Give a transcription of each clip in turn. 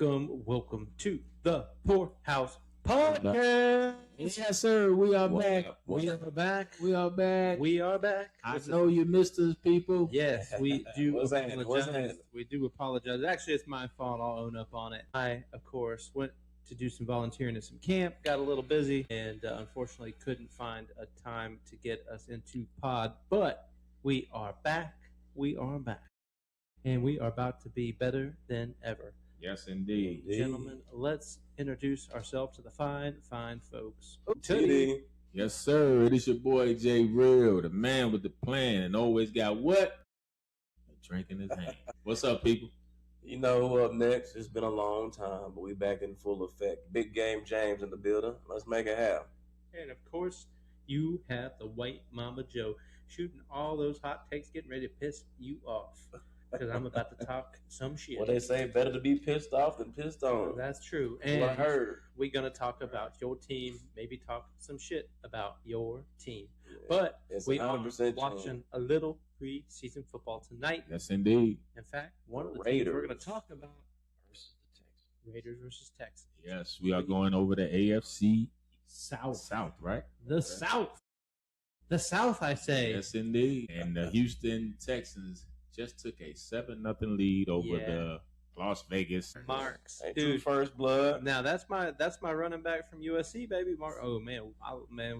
Welcome to the Poorhouse Podcast. Yes, sir. We are back. We are back. We are back. We are back. I know you missed us, people. Yes, we do What's apologize. happening? We do apologize. Actually, it's my fault. I'll own up on it. I, of course, went to do some volunteering at some camp, got a little busy, and unfortunately couldn't find a time to get us into pod. But we are back. We are back. And we are about to be better than ever. Yes, indeed. Gentlemen, let's introduce ourselves to the fine folks. Titty. Yes, sir. It is your boy J Real, the man with the plan, and always got what? A drink in his hand. What's up, people? You know who up next? It's been a long time, but we back in full effect. Big Game James in the building. Let's make it happen. And of course, you have the white Mama Joe shooting all those hot takes, getting ready to piss you off. Because I'm about to talk some shit. What they say, better to be pissed off than pissed on. That's true. That's what I heard. We're going to talk about your team, maybe talk some shit about your team. Yeah, but we are watching a little preseason football tonight. Yes, indeed. In fact, one of the teams we're going to talk about versus the Texans. Raiders versus Texans. Yes, we are going over the AFC South, right? The South. The South, I say. Yes, indeed. And the Houston Texans just took a 7-0 lead over the Las Vegas Marks. Dude, first blood. Now that's my running back from USC, baby. Mark. Oh man,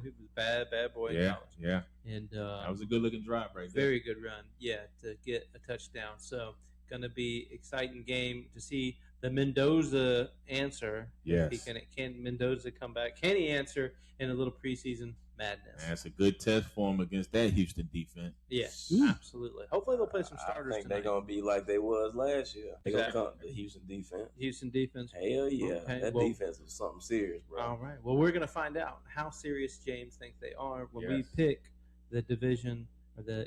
he was bad boy. In college. Yeah. And that was a good looking drive right there. Very good run. Yeah, to get a touchdown. So gonna be exciting game to see the Mendoza answer. Yes. Can Mendoza come back? Can he answer in a little preseason madness? That's a good test for him against that Houston defense. Yes, absolutely. Hopefully they'll play some starters. I think tonight. they're gonna be like they was last year. They're gonna come the Houston defense. Hell yeah, that defense was something serious, bro. All right. Well, we're gonna find out how serious James thinks they are when we pick the division or the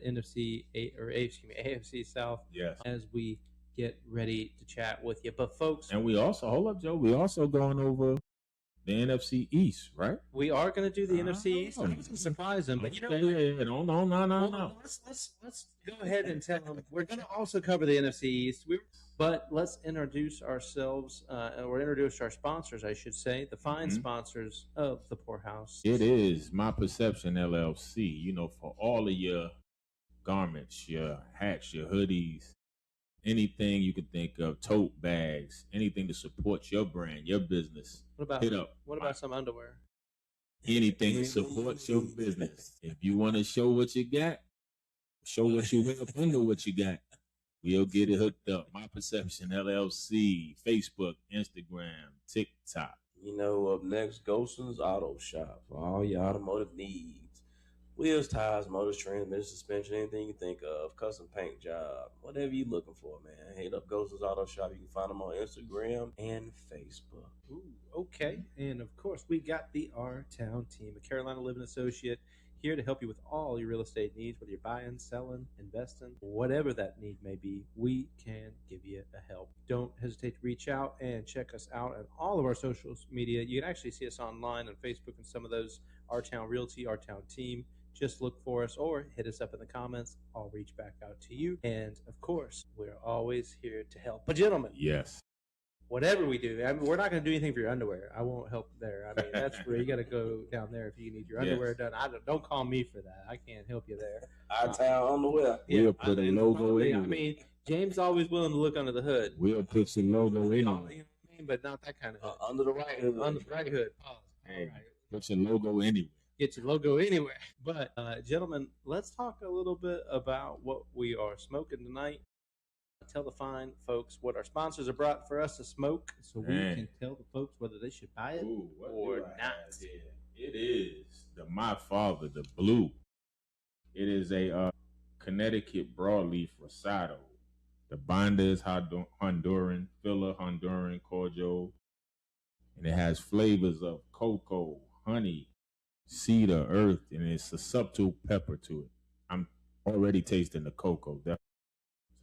AFC South. Yes. As we get ready to chat with you, but folks, and we also hold up, Joe. We also going over the NFC East, right? We are going to do the NFC East. I'm going to surprise them, but you know, no. Let's go ahead and tell them we're going to also cover the NFC East. But let's introduce ourselves, or introduce our sponsors, I should say, the fine sponsors of the Poorhouse. It is My Perception LLC. You know, for all of your garments, your hats, your hoodies, anything you can think of, tote bags, anything to support your brand, your business. Hit up. What about some underwear? Anything to support your business. If you want to show what you got, show what you wear up under what you got. We'll get it hooked up. My Perception LLC, Facebook, Instagram, TikTok. You know, up next, Ghoston's Auto Shop for all your automotive needs. Wheels, tires, motors, transmission, suspension, anything you think of, custom paint job, whatever you're looking for, man. Hit up Ghoston's Auto Shop. You can find them on Instagram and Facebook. Ooh, okay. And, of course, we got the R-Town team, a Carolina Living Associate, here to help you with all your real estate needs, whether you're buying, selling, investing, whatever that need may be, we can give you a help. Don't hesitate to reach out and check us out on all of our social media. You can actually see us online on Facebook and some of those R-Town Realty, R-Town team. Just look for us or hit us up in the comments. I'll reach back out to you. And, of course, we're always here to help. But, gentlemen. Yes. Whatever we do, I mean, we're not going to do anything for your underwear. I won't help there. I mean, that's where you got to go down there if you need your underwear done. Don't call me for that. I can't help you there. Our-Town underwear. We'll put a logo in. I mean, James always willing to look under the hood. We'll put some logo in. You know what I mean? But not that kind of hood. Under the right hood. Under the right hood. Oh, hey, all right. Put your logo anywhere. Get your logo anywhere. But, gentlemen, let's talk a little bit about what we are smoking tonight. Tell the fine folks what our sponsors have brought for us to smoke so we can tell the folks whether they should buy it or not. It is the My Father, the Blue. It is a Connecticut broadleaf Rosado. The binder is Honduran, filler Honduran cordial. And it has flavors of cocoa, honey, cedar, earth, and it's a subtle pepper to it. I'm already tasting the cocoa. So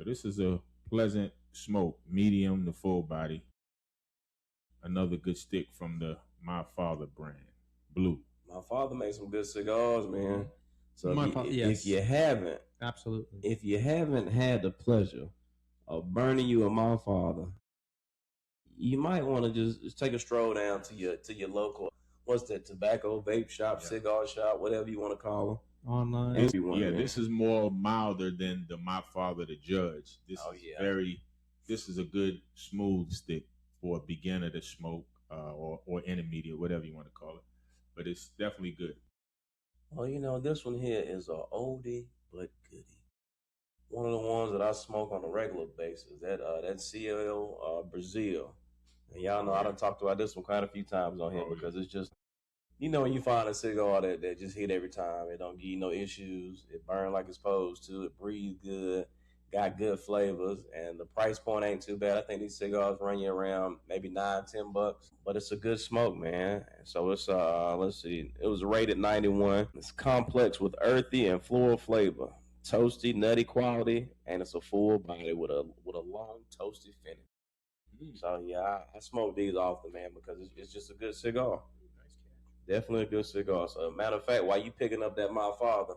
this is a pleasant smoke, medium to full body. Another good stick from the My Father brand, Blue. My father makes some good cigars, man. So if you haven't, absolutely, if you haven't had the pleasure of burning you a My Father, you might want to just take a stroll down to your local, what's that, tobacco vape shop, cigar shop, whatever you want to call them. Online. This is more milder than the My Father the Judge. This is a good smooth stick for a beginner to smoke or intermediate, whatever you want to call it. But it's definitely good. Well, this one here is a oldie but goodie. One of the ones that I smoke on a regular basis. That CL Brazil. And y'all know I done talked about this one quite a few times on here because it's just, when you find a cigar that just hit every time, it don't give you no issues. It burn like it's supposed to. It breathes good. Got good flavors, and the price point ain't too bad. I think these cigars run you around maybe $9-10, but it's a good smoke, man. So it's let's see, it was rated 91. It's complex with earthy and floral flavor, toasty, nutty quality, and it's a full body with a long toasty finish. So yeah, I smoke these often, man, because it's just a good cigar. Definitely a good cigar. So matter of fact, while you picking up that My Father,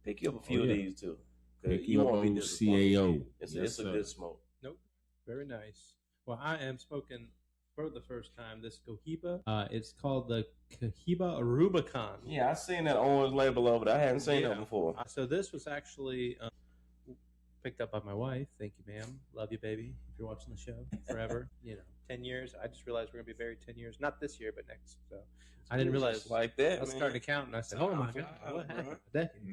pick you up a few of these too. You won't be disappointed. CAO. It's a good smoke. Nope. Very nice. Well, I am smoking for the first time this Cohiba. It's called the Cohiba Rubicon. Yeah, I seen that orange label over there. I hadn't seen that before. So this was actually picked up by my wife. Thank you, ma'am. Love you, baby. If you're watching the show forever, 10 years. I just realized we're gonna be married 10 years. Not this year, but next. So I didn't realize like that. I was starting to count, and I said, "Oh my God, what happened?"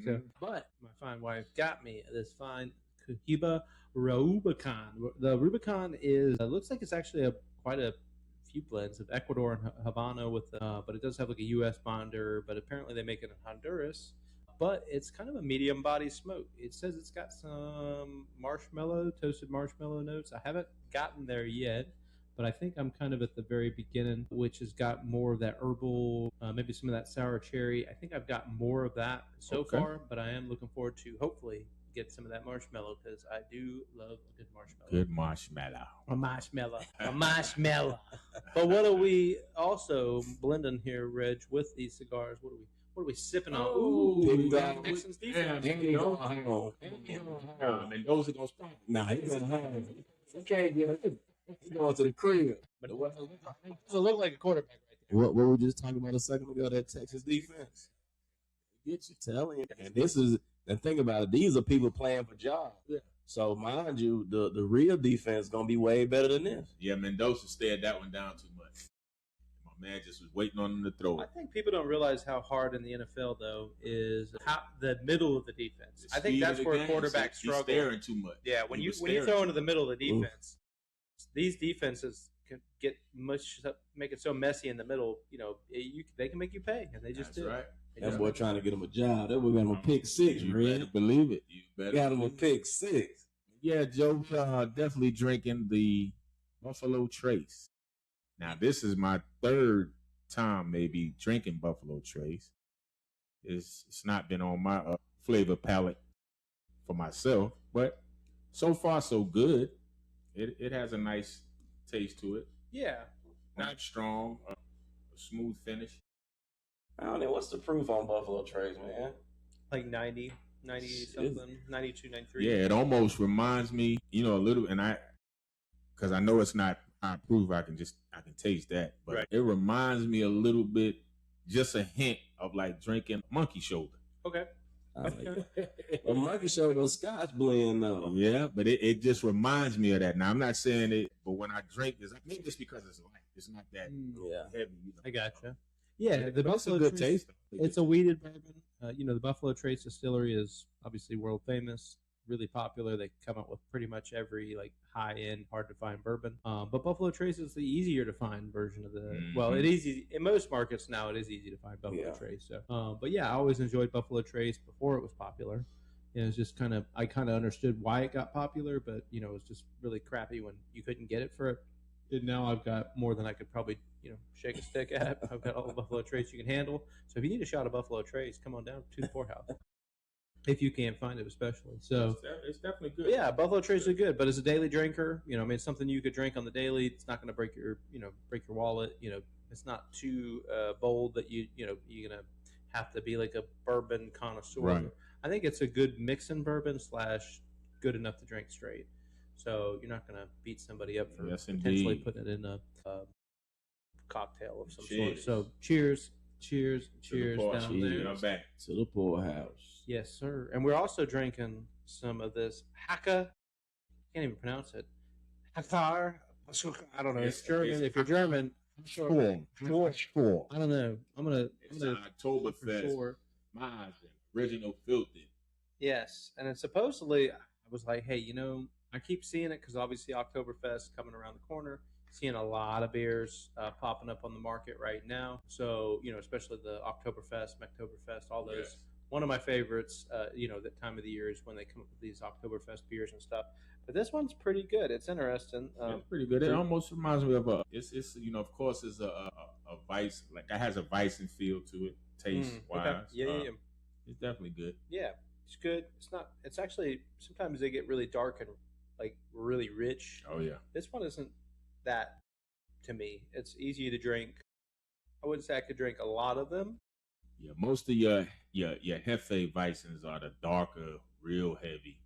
So, but my fine wife got me this fine Cohiba Rubicon. The Rubicon looks like it's actually quite a few blends of Ecuador and Havana but it does have like a U.S. bonder. But apparently they make it in Honduras. But it's kind of a medium body smoke. It says it's got some toasted marshmallow notes. I haven't gotten there yet, but I think I'm kind of at the very beginning, which has got more of that herbal, maybe some of that sour cherry. I think I've got more of that so far, but I am looking forward to hopefully get some of that marshmallow because I do love a good marshmallow. Good marshmallow. A marshmallow. But what are we also blending here, Reg, with these cigars? What are we sipping on? Ooh, Texans defense. Mendoza gonna stop. Nah, he's gonna have. You can't get it. He's going to the crib. But it look like a quarterback right there. What we just talking about a second ago? That Texas defense. Get you telling you. And this is the thing about it. These are people playing for jobs. Yeah. So mind you, the real defense is gonna be way better than this. Yeah, Mendoza stared that one down too much. My man just was waiting on him to throw it. I think people don't realize how hard in the NFL though is the middle of the defense. I think that's where quarterbacks struggle. He's staring too much. Yeah, when you throw into the middle of the defense, these defenses can make it so messy in the middle. They can make you pay, and they just do. Right. That boy trying to get him a job. That boy got him a pick six, you man. better believe it. You better got him a pick six. Yeah, Joe, definitely drinking the Buffalo Trace. Now, this is my third time maybe drinking Buffalo Trace. It's not been on my flavor palette for myself, but so far so good. It has a nice taste to it. Yeah. Not strong, a smooth finish. I don't know. What's the proof on Buffalo Trace, man? Like 90 something, 92, 93. Yeah, it almost reminds me, a little, because I know it's not high proof. I can taste that, but It reminds me a little bit, just a hint of like drinking Monkey Shoulder. Okay. Well, Monkey Shoulder Scotch blend though. Yeah, but it just reminds me of that. Now I'm not saying it, but when I drink this, maybe just because it's light, it's not that heavy. I gotcha. Yeah, the Buffalo good Trace, taste. It's a weeded bourbon. The Buffalo Trace distillery is obviously world famous, really popular. They come up with pretty much every like high end, hard to find bourbon. But Buffalo Trace is the easier to find version of the. Mm-hmm. Well, it is easy in most markets now. It is easy to find Buffalo Trace. So, but yeah, I always enjoyed Buffalo Trace before it was popular. It was just I kind of understood why it got popular, but it was just really crappy when you couldn't get it for it. And now I've got more than I could probably shake a stick at. I've got all the Buffalo Trace you can handle. So if you need a shot of Buffalo Trace, come on down to the poorhouse. If you can't find it, especially. So it's definitely good. Yeah, Buffalo Trace is good, but as a daily drinker, it's something you could drink on the daily. It's not going to break your wallet. It's not too bold that you're going to have to be like a bourbon connoisseur. Right. I think it's a good mixing bourbon / good enough to drink straight. So you're not going to beat somebody up for Yes, potentially indeed. putting it in a cocktail of some sort. Cheers. So cheers To the poor- down Cheers. there. I'm back. To the poorhouse. Yes, sir. And we're also drinking some of this Haka. Can't even pronounce it. Hakar. I don't know. It's German. If you're German, Four. I don't know. I'm gonna It's Oktoberfest. sure. Marzen. Original filthy. Yes, and it's supposedly. I was like, hey, I keep seeing it because obviously Oktoberfest coming around the corner. Seeing a lot of beers popping up on the market right now. So especially the Oktoberfest, Mektoberfest, all those. Yes. One of my favorites. That time of the year is when they come up with these Oktoberfest beers and stuff. But this one's pretty good. It's interesting. It's pretty good. It almost reminds me of it's of course it's a Weiss, like that has a Weissen feel to it, taste wise. Okay. Yeah. It's definitely good. Yeah, it's good. It's not. It's actually sometimes they get really dark and like really rich. Oh yeah. This one isn't that to me. It's easy to drink. I wouldn't say I could drink a lot of them. Yeah, most of your Hefe Weissens are the darker, real heavy.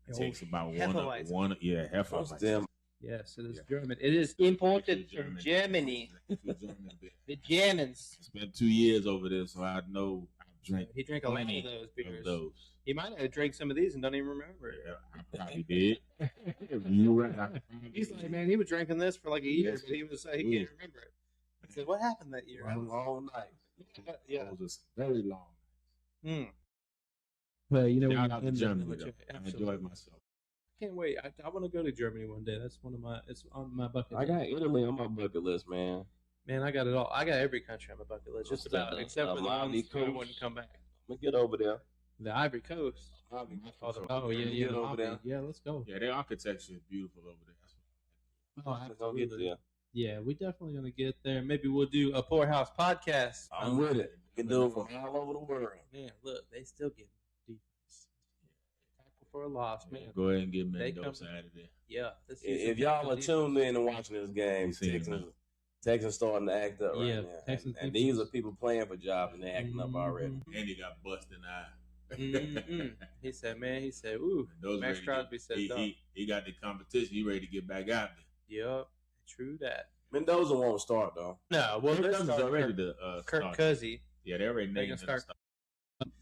It takes about Hefeweizen. Hefe Most Weissen. them. Yes, it is Yeah. German. It is imported It's a from German- Germany. it's a German beer. The Germans. It's been 2 years over there, so I know I've drank He drank a lot plenty of those beers. of those. He might have drank some of these and don't even remember it. Yeah, I probably did. You right. I probably He's did. like, man, he was drinking this for like a year, Yes. but he can't remember it. I said, what happened that year? A long night. Yeah. It was a very long. Mm. But Shout out to Germany, though. I absolutely. enjoyed myself. Can't wait. I want to go to Germany one day. That's it's on my bucket I list. got Italy on my bucket list, man. Man, I got it all. I got every country on my bucket list, just Except about, the- except for the Ivory ones that Coast. wouldn't come back. I'm gonna get over there. The Ivory Coast. Oh, Get over there. Yeah, let's go. Yeah, their architecture is beautiful over there. Oh, I'm gonna get there. Yeah, we're definitely gonna get there. Maybe we'll do a Poorhouse podcast. I'm with it. We can do it from all over the world. Man, look, they still get defense. Tackle for a loss, man. Go ahead and get They Mendoza come- out of there. Yeah. this If season, y'all are defense. tuned in and watching this game, You see it Texans starting to act up right Yeah, now. Texans And defense. these are people playing for jobs and they're acting up already. Mhm. And he got busted in the eye. He said, ooh, Those Max ready to Crosby get- said, he got the competition. He ready to get back out there. Yep, true that. Mendoza won't start though. No, well, they're Mendoza's starting already Kirk, the Kirk starter. Cousy. Yeah, they already They named gonna him. start-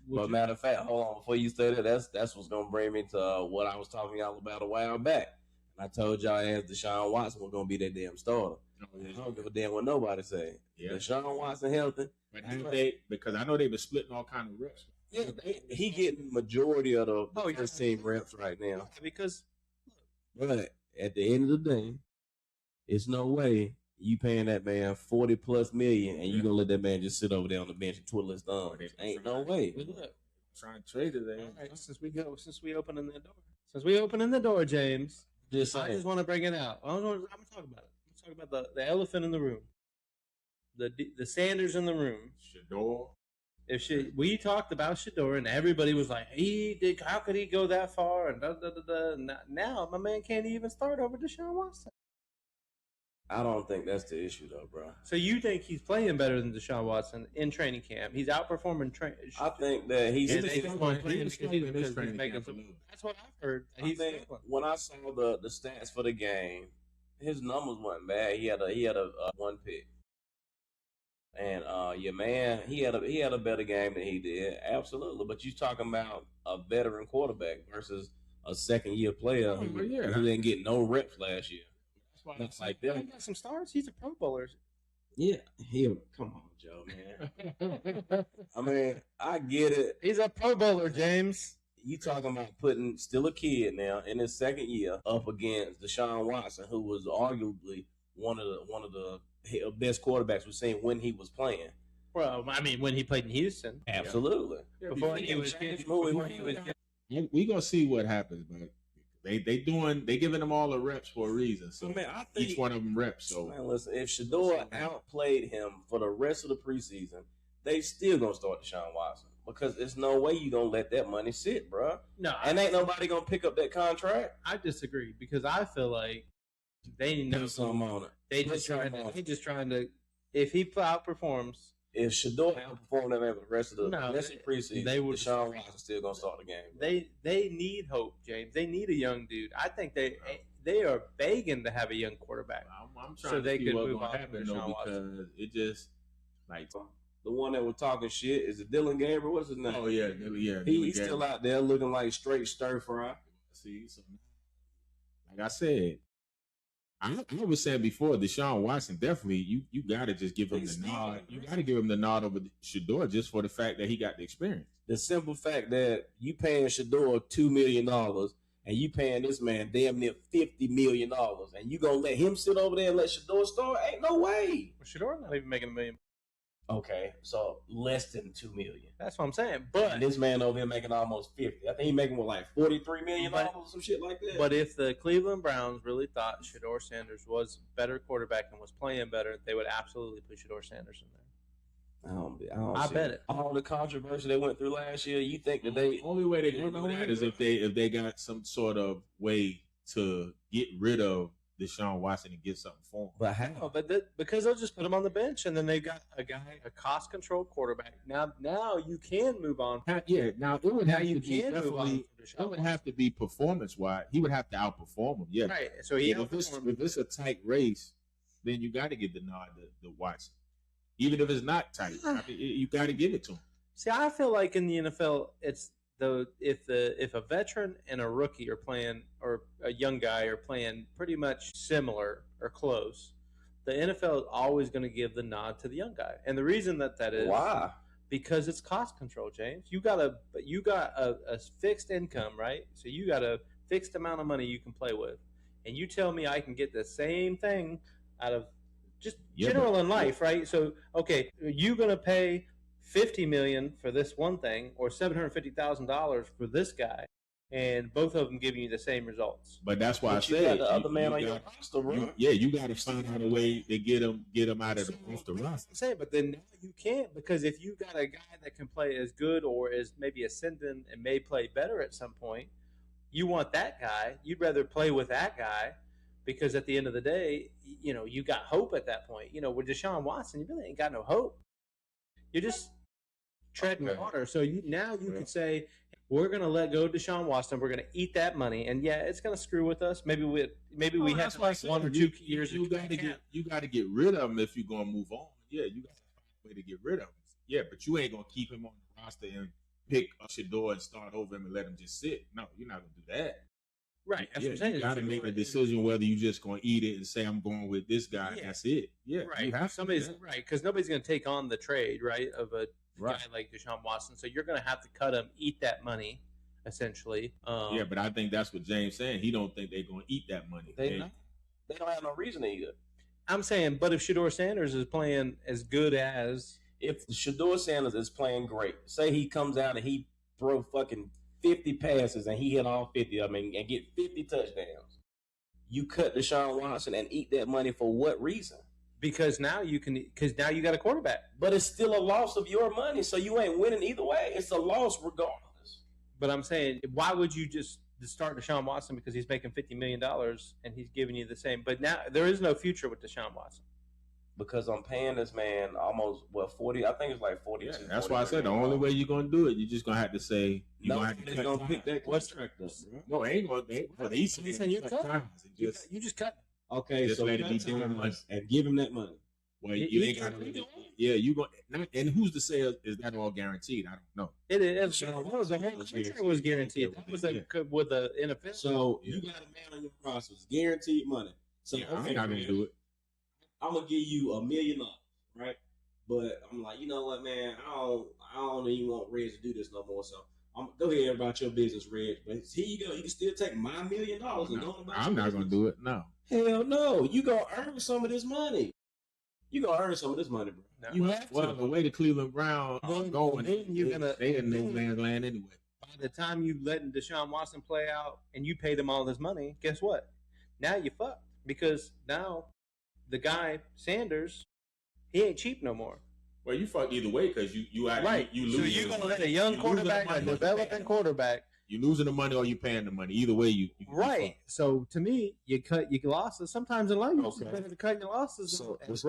But matter of fact, hold on, before you say that, that's what's gonna bring me to what I was talking to y'all about a while back. And I told y'all as Deshaun Watson was gonna be that damn starter. I don't give a damn what nobody say. Yeah. Deshaun Watson healthy. But have they, because I know they've been splitting all kind of reps. Yeah, he getting majority of the Oh, yeah. first team reps right now. because But at the end of the day, it's no way you paying that man 40 plus million and you gonna let that man just sit over there on the bench and twiddle his thumbs. Ain't no way. look, Trying to trade it all there. right, since we open in the door, James, Just I saying. just want to bring it out. I'm gonna talk about it. I'm gonna talk about the elephant in the room, the Sanders in the room. Shador. We talked about Shador, and everybody was like, how could he go that far? And now my man can't even start over Deshaun Watson. I don't think that's the issue though, bro. So you think he's playing better than Deshaun Watson in training camp? He's outperforming I think that he's And He they was want struggling. him He was because struggling this he's training making camp a some. little bit. That's what I've heard. I He's think when I saw the stats for the game, his numbers weren't bad. He had a one pick, and your man he had a better game than he did, absolutely. But you talking about a veteran quarterback versus a second year player Oh, well, yeah. who didn't get no reps last year. That's why That's like he that. got some starts. He's a Pro Bowler. Yeah, come on, Joe, man. I mean, I get it. He's a Pro Bowler, James. You talking about putting still a kid now in his second year up against Deshaun Watson, who was arguably one of the best quarterbacks we've seen when he was playing. Well, I mean, when he played in Houston, Absolutely. before he was we gonna see what happens, but they giving them all the reps for a reason. So Man, I think each one of them reps. So man, listen, if Shador outplayed him for the rest of the preseason, they still gonna start Deshaun Watson because there's no way you gonna let that money sit, bro. no, And ain't nobody gonna pick up that contract. I disagree because I feel like they know Put something on it. They Put just something trying to. on it. He just trying to. If he outperforms, if Shador outperformed them the rest of the preseason, they would. Deshaun Watson still gonna start the game. They need hope, James. They need a young dude. I think they are begging to have a young quarterback. I'm trying to see what's gonna happen though, because it just like the one that was talking shit is it Dylan Gabriel. What's his name? Oh yeah. He's still out there looking like straight stir fry. See, so like I said, I was saying before, Deshaun Watson definitely you got to just give him the nod. You got to give him the nod over Shador just for the fact that he got the experience. The simple fact that you paying Shador $2 million and you paying this man damn near $50 million, and you gonna let him sit over there and let Shador start? Ain't no way. Well, Shador not even making $1 million. Okay, so less than $2 million. That's what I'm saying. But this man over here making almost $50 million. I think he's making like $43 million, some shit like that. But if the Cleveland Browns really thought Shador Sanders was a better quarterback and was playing better, they would absolutely put Shador Sanders in there. I bet it. All the controversy they went through last year, you think that the only way they can do that is if they got some sort of way to get rid of Deshaun Watson and get something for him. But how? Because they'll just put him on the bench, and then they've got a cost control quarterback. Now you can move on. Yeah, now it would have to be definitely. It would have to be performance wise. He would have to outperform him. Yeah, right. So if it's a tight race, then you got to get the nod to Watson, even if it's not tight. I mean, you got to give it to him. See, I feel like in the NFL, it's if a veteran and a rookie are playing, or a young guy are playing pretty much similar or close, the NFL is always going to give the nod to the young guy. And the reason that is why? Because it's cost control, James. You got a fixed income, right? So you got a fixed amount of money you can play with, and you tell me I can get the same thing out of just general in life, right? So okay, you're going to pay $50 million for this one thing, or $750,000 for this guy, and both of them giving you the same results. But that's why I said the other man on your roster, bro. You got to find out a way to get him out of the roster. But then now you can't, because if you got a guy that can play as good or is maybe ascending and may play better at some point, you want that guy. You'd rather play with that guy, because at the end of the day, you got hope at that point. With Deshaun Watson, you really ain't got no hope. You're just treading water. So you could say, we're going to let go of Deshaun Watson. We're going to eat that money, and it's going to screw with us. Maybe we have like 1 or 2 years. You got to get rid of him if you're going to move on. Yeah, you got to find a way to get rid of him. Yeah, but you ain't going to keep him on the roster and pick up Shador and start over him and let him just sit. No, you're not going to do that. Right. That's what I'm saying. You got to make a decision whether you just going to eat it and say, I'm going with this guy. And that's it. Yeah. Right. Because nobody's going to take on the trade, right, of a guy like Deshaun Watson. So you're going to have to cut him, eat that money, essentially. But I think that's what James saying. He don't think they're going to eat that money. They don't have no reason to eat it. I'm saying, but if Shador Sanders is playing as good as... If Shador Sanders is playing great, say he comes out and he throw fucking 50 passes and he hit all 50 of them and get 50 touchdowns, you cut Deshaun Watson and eat that money for what reason? Because now you got a quarterback. But it's still a loss of your money, so you ain't winning either way. It's a loss regardless. But I'm saying, why would you just start Deshaun Watson because he's making $50 million and he's giving you the same? But now there is no future with Deshaun Watson. Because I'm paying this man almost 40. I think it's like 42. Yeah, that's why I said the only way you're gonna do it, you're just gonna have to say you're gonna have to gonna pick that contract up. No, ain't gonna. He's saying you cut. You just cut. Okay, just so let it be done and give him that money. Well, you ain't got. Yeah, you go. And who's to say is that all guaranteed? I don't know. It is. The whole contract was guaranteed. That was with the NFL. So you got a man on your roster, it's guaranteed money. So I'm not gonna do it. I'm gonna give you $1 million, right? But I'm like, you know what, man? I don't even want Reg to do this no more. So I'm go ahead about your business, Reg. But here you go. You can still take my $1 million and go about. I'm not gonna do it. No. Hell no. You gonna earn some of this money. You gonna earn some of this money, bro. No. You have to. Well, the way the Cleveland Browns going, then they in no man's land anyway. By the time you letting Deshaun Watson play out and you paid him all this money, guess what? Now you fucked, because now the guy Sanders, he ain't cheap no more. Well, you fuck either way because you lose. So you're gonna let a young quarterback, a developing quarterback. You losing the money or you paying the money. Either way, you right. So to me, you cut your losses. Sometimes in life, it's better to cut your losses. So it's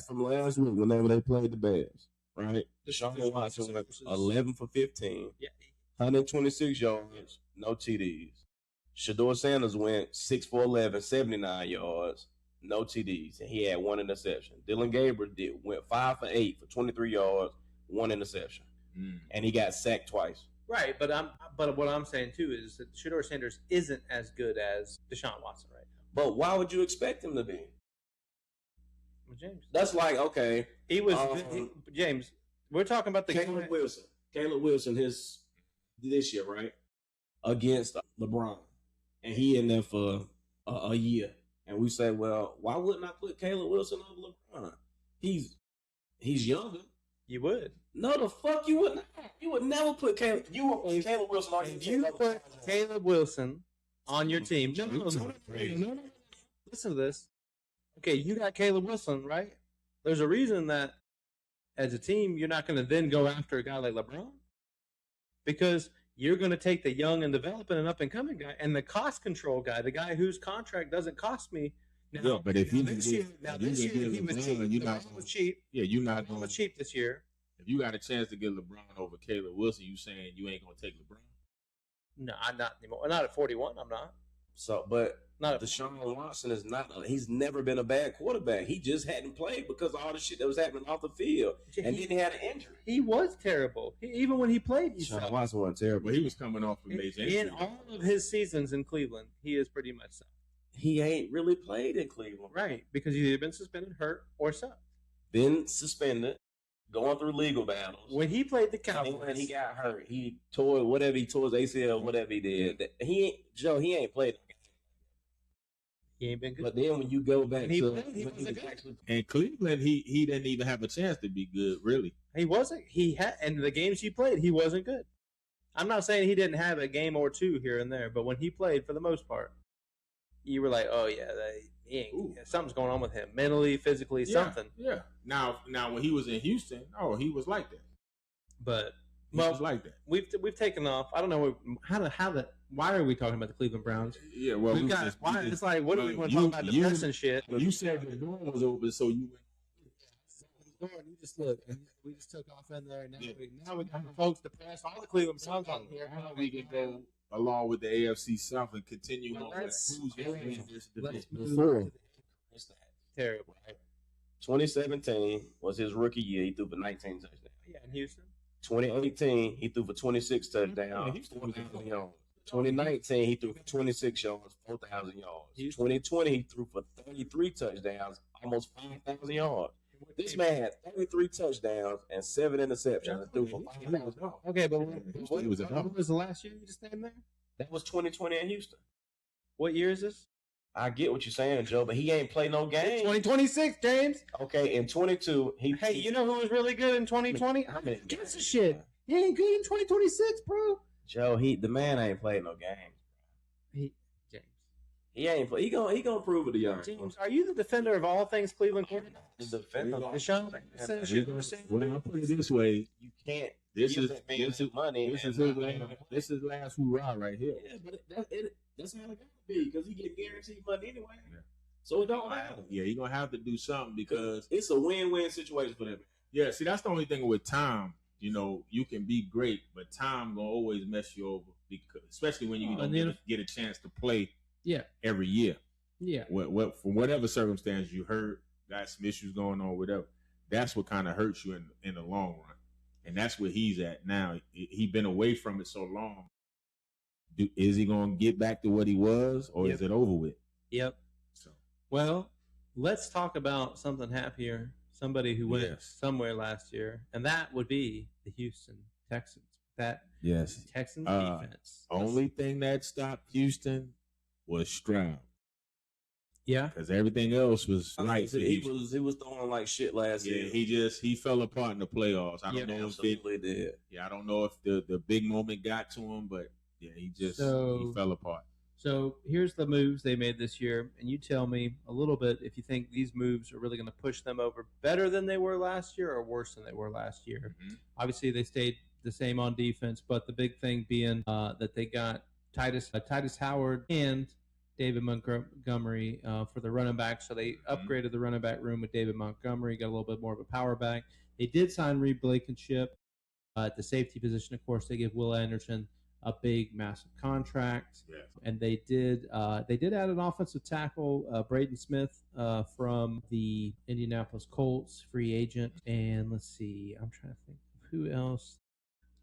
from last week whenever they played the Bears. right? Deshaun Watson went 11 for 15. Yeah. 126 yards, no TDs. Shedeur Sanders went 6 for 11, 79 yards, no TDs, and he had one interception. Dylan Gabriel went 5 for 8 for 23 yards, one interception, and he got sacked twice. Right, but what I'm saying too is that Shedeur Sanders isn't as good as Deshaun Watson right now. But why would you expect him to be? Well, James, That's like, okay, he was James. We're talking about the Caleb Wilson. Caleb Wilson, this year, right, against LeBron, and he in there for a year, and we say, well, why wouldn't I put Caleb Wilson over LeBron? He's younger. You would. No, the fuck you wouldn't. You would never put Caleb. You would put Caleb Wilson on your team. You put Caleb Wilson on your team. No. Listen to this. Okay, you got Caleb Wilson, right? There's a reason that as a team, you're not going to then go after a guy like LeBron because you're going to take the young and developing and up and coming guy and the cost control guy, the guy whose contract doesn't cost me. Now, yeah, but if this year he was cheap. LeBron was cheap. Yeah, you're not LeBron was cheap this year. If you got a chance to get LeBron over Caleb Wilson, you saying you ain't gonna take LeBron? No, I'm not anymore. Not at 41. I'm not. So, but not Deshaun Watson is not. He's never been a bad quarterback. He just hadn't played because of all the shit that was happening off the field, and then he had an injury. He was terrible. Even when he played, Deshaun Watson wasn't terrible. But he was coming off a major injury. In all of his seasons in Cleveland, he is pretty much so. He ain't really played in Cleveland, right? Because he's either been suspended, hurt, or sucked. Been suspended. Going through legal battles. When he played the Cowboys, when he got hurt, he tore his ACL, whatever he did. He ain't played. He ain't been good. But then when you go back he wasn't good. In Cleveland, he didn't even have a chance to be good, really. He wasn't. He had, and the games he played, he wasn't good. I'm not saying he didn't have a game or two here and there, but when he played, for the most part, you were like, oh yeah, something's going on with him, mentally, physically, something. Yeah. Now, when he was in Houston, he was like that. But he was like that. We've taken off. I don't know why are we talking about the Cleveland Browns? Yeah, well, it's like, what do we want to talk about? Depressing shit. You said the door was open, so you went. You just look. We just took off in there. Now we got folks depressed. All the Cleveland Browns on here. How we can go along with the AFC South and continue on who's going to win this division. Terrible. Right? 2017 was his rookie year. He threw for 19 touchdowns. Yeah, in Houston. 2018, he threw for 26 touchdowns, 4,000 yards. 2019, he threw for 26 yards, 4,000 yards. 2020, he threw for 33 touchdowns, almost 5,000 yards. This man had 33 touchdowns and 7 interceptions and threw for 5,000 yards. Okay, but what was the last year you just named there? That was 2020 in Houston. What year is this? I get what you're saying, Joe, but he ain't played no game. 2026, James. Okay, in 22, Hey, you know who was really good in 2020? Give us a shit. He ain't good in 2026, bro. Joe, the man ain't played no games. He ain't play. He gonna prove it to y'all. James, are you the defender of all things Cleveland quarterback? The defender. Deshaun. Well, I'll put it this way: you can't. This is money. This is last hoorah right here. Yeah, but that's how it gotta be because he get guaranteed money anyway. Yeah. So it don't matter. Yeah, you're gonna have to do something because it's a win-win situation for them. Yeah, see, that's the only thing with time. You know, you can be great, but time gonna always mess you over because, especially when you don't get a chance to play. Yeah. Every year. Yeah. What for whatever circumstance you hurt, got some issues going on, whatever. That's what kind of hurts you in the long run, and that's where he's at now. He been away from it so long. Is he gonna get back to what he was, or is it over with? Yep. So, well, let's talk about something happier. Somebody who went somewhere last year, and that would be the Houston Texans. Texans defense. Only thing that stopped Houston was Stroud. Yeah, because everything else was right. He was throwing like shit last year. He fell apart in the playoffs. I don't know if it did. Yeah, I don't know if the big moment got to him, but yeah, he fell apart. So here's the moves they made this year, and you tell me a little bit if you think these moves are really going to push them over better than they were last year or worse than they were last year. Mm-hmm. Obviously, they stayed the same on defense, but the big thing being that they got Titus Howard and David Montgomery for the running back. So they upgraded the running back room with David Montgomery, got a little bit more of a power back. They did sign Reed Blankenship at the safety position. Of course, they give Will Anderson a big, massive contract. Yes. And they did add an offensive tackle, Braden Smith, from the Indianapolis Colts, free agent. And let's see, I'm trying to think of who else.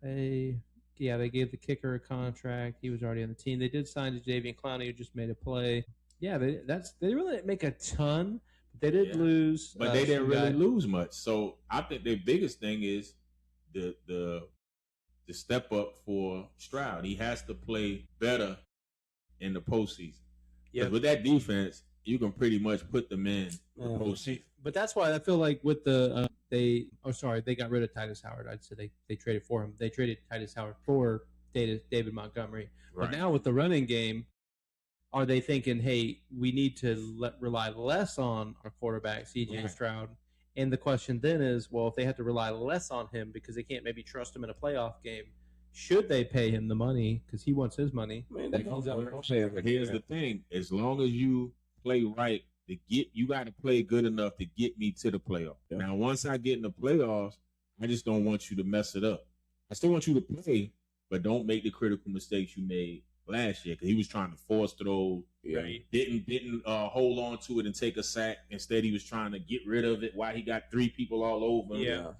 They gave the kicker a contract. He was already on the team. They did sign Jadeveon Clowney, who just made a play. Yeah, they really didn't make a ton, but they did lose. But they didn't really lose much. So I think their biggest thing is the step up for Stroud. He has to play better in the postseason. Yeah, with that defense, you can pretty much put them in the postseason. But that's why I feel like with the they got rid of Titus Howard. I'd say they traded for him. They traded Titus Howard for David Montgomery. Right. But now with the running game, are they thinking, hey, we need to rely less on our quarterback, C.J. Stroud? And the question then is, well, if they have to rely less on him because they can't maybe trust him in a playoff game, should they pay him the money because he wants his money? Here's the thing: as long as you play right, you got to play good enough to get me to the playoffs. Yeah. Now, once I get in the playoffs, I just don't want you to mess it up. I still want you to play, but don't make the critical mistakes you made last year because he was trying to force throw. Yeah. Didn't hold on to it and take a sack. Instead, he was trying to get rid of it while he got three people all over him. Yeah.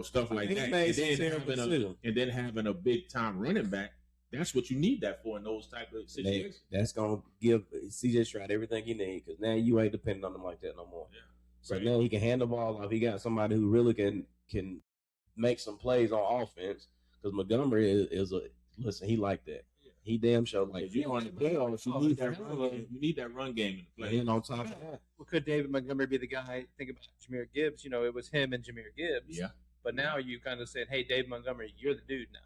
Stuff like that. And then having a big time running back, that's what you need that for in those type of situations. That's going to give C.J. Stroud everything he needs because now you ain't depending on him like that no more. Yeah. So now he can hand the ball off. He got somebody who really can make some plays on offense because Montgomery he like that. He damn sure like if you on the playoffs, you need that run game in the play. And on top of that, well, could David Montgomery be the guy? Think about Jahmyr Gibbs. It was him and Jahmyr Gibbs. Yeah. But now you kind of said, "Hey, David Montgomery, you're the dude now."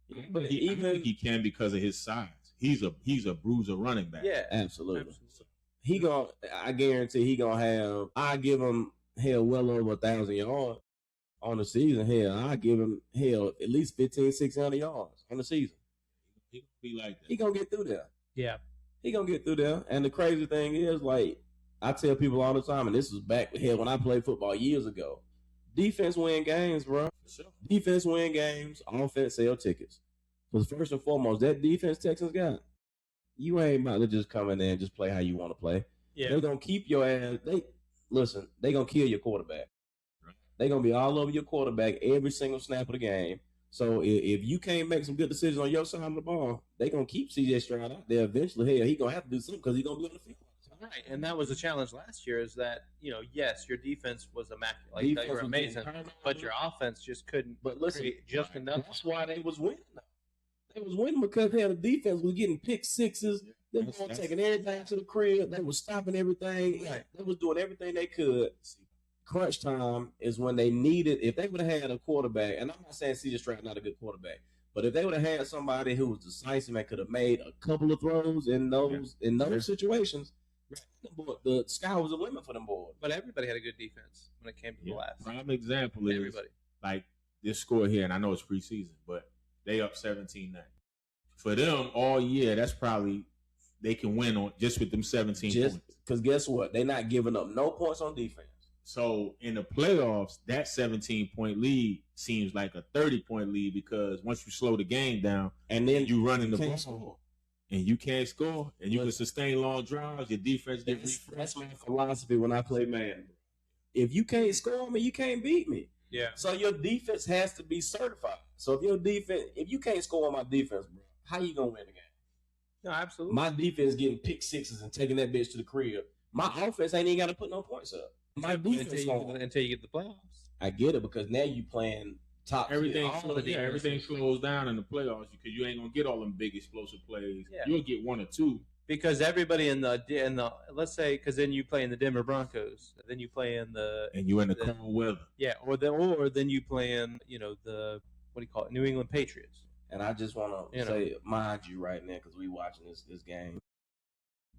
Yeah, but I think he can because of his size. He's a bruiser running back. Yeah, absolutely. I guarantee he gonna have. I give him well over 1,000 yards on the season. I give him at least 1,500-1,600 yards on the season. He gonna be like that. He gonna get through there. Yeah, he gonna get through there. And the crazy thing is, like I tell people all the time, and this was back when I played football years ago. Defense win games, bro. Sure. Defense win games. Offense sell tickets. Because first and foremost, that defense Texans got, you ain't about to just come in there and just play how you want to play. Yeah. They're gonna keep your ass. They gonna kill your quarterback. Right. They're gonna be all over your quarterback every single snap of the game. So if you can't make some good decisions on your side of the ball, they're going to keep C.J. Stroud out there eventually. He going to have to do something because he's going to be on the field. Right, and that was the challenge last year is that, yes, your defense was immaculate. Like, you were amazing, but your offense just couldn't create just enough. That's why they was winning. They was winning because the defense was getting pick sixes. They were taking everything to the crib. They were stopping everything. Right. They was doing everything they could. Crunch time is when they needed. If they would have had a quarterback, and I'm not saying C.J. Stroud not a good quarterback, but if they would have had somebody who was decisive and could have made a couple of throws in those situations, the sky was the limit for them boys. But everybody had a good defense when it came to the last. Prime example is like this score here, and I know it's preseason, but they up 17-9. For them all year, that's probably they can win on just with them 17 points. Because guess what? They're not giving up no points on defense. So in the playoffs, that 17-point lead seems like a 30-point lead because once you slow the game down and then you run in the ball and you can't score and you can sustain long drives, your defense gets refreshed. That's my philosophy when I play man. If you can't score me, you can't beat me. Yeah. So your defense has to be certified. So if you can't score on my defense, bro, how you gonna win the game? No, absolutely. My defense getting pick sixes and taking that bitch to the crib. My offense ain't even got to put no points up. My defense until you get the playoffs. I get it because now you playing top. Everything slows down in the playoffs because you ain't gonna get all them big explosive plays. Yeah. You'll get one or two because everybody in the let's say because then you play in the Denver Broncos, then you play in the cold weather. Yeah, or then you play in the what do you call it, New England Patriots. And I just want to say, mind you, right now because we watching this game.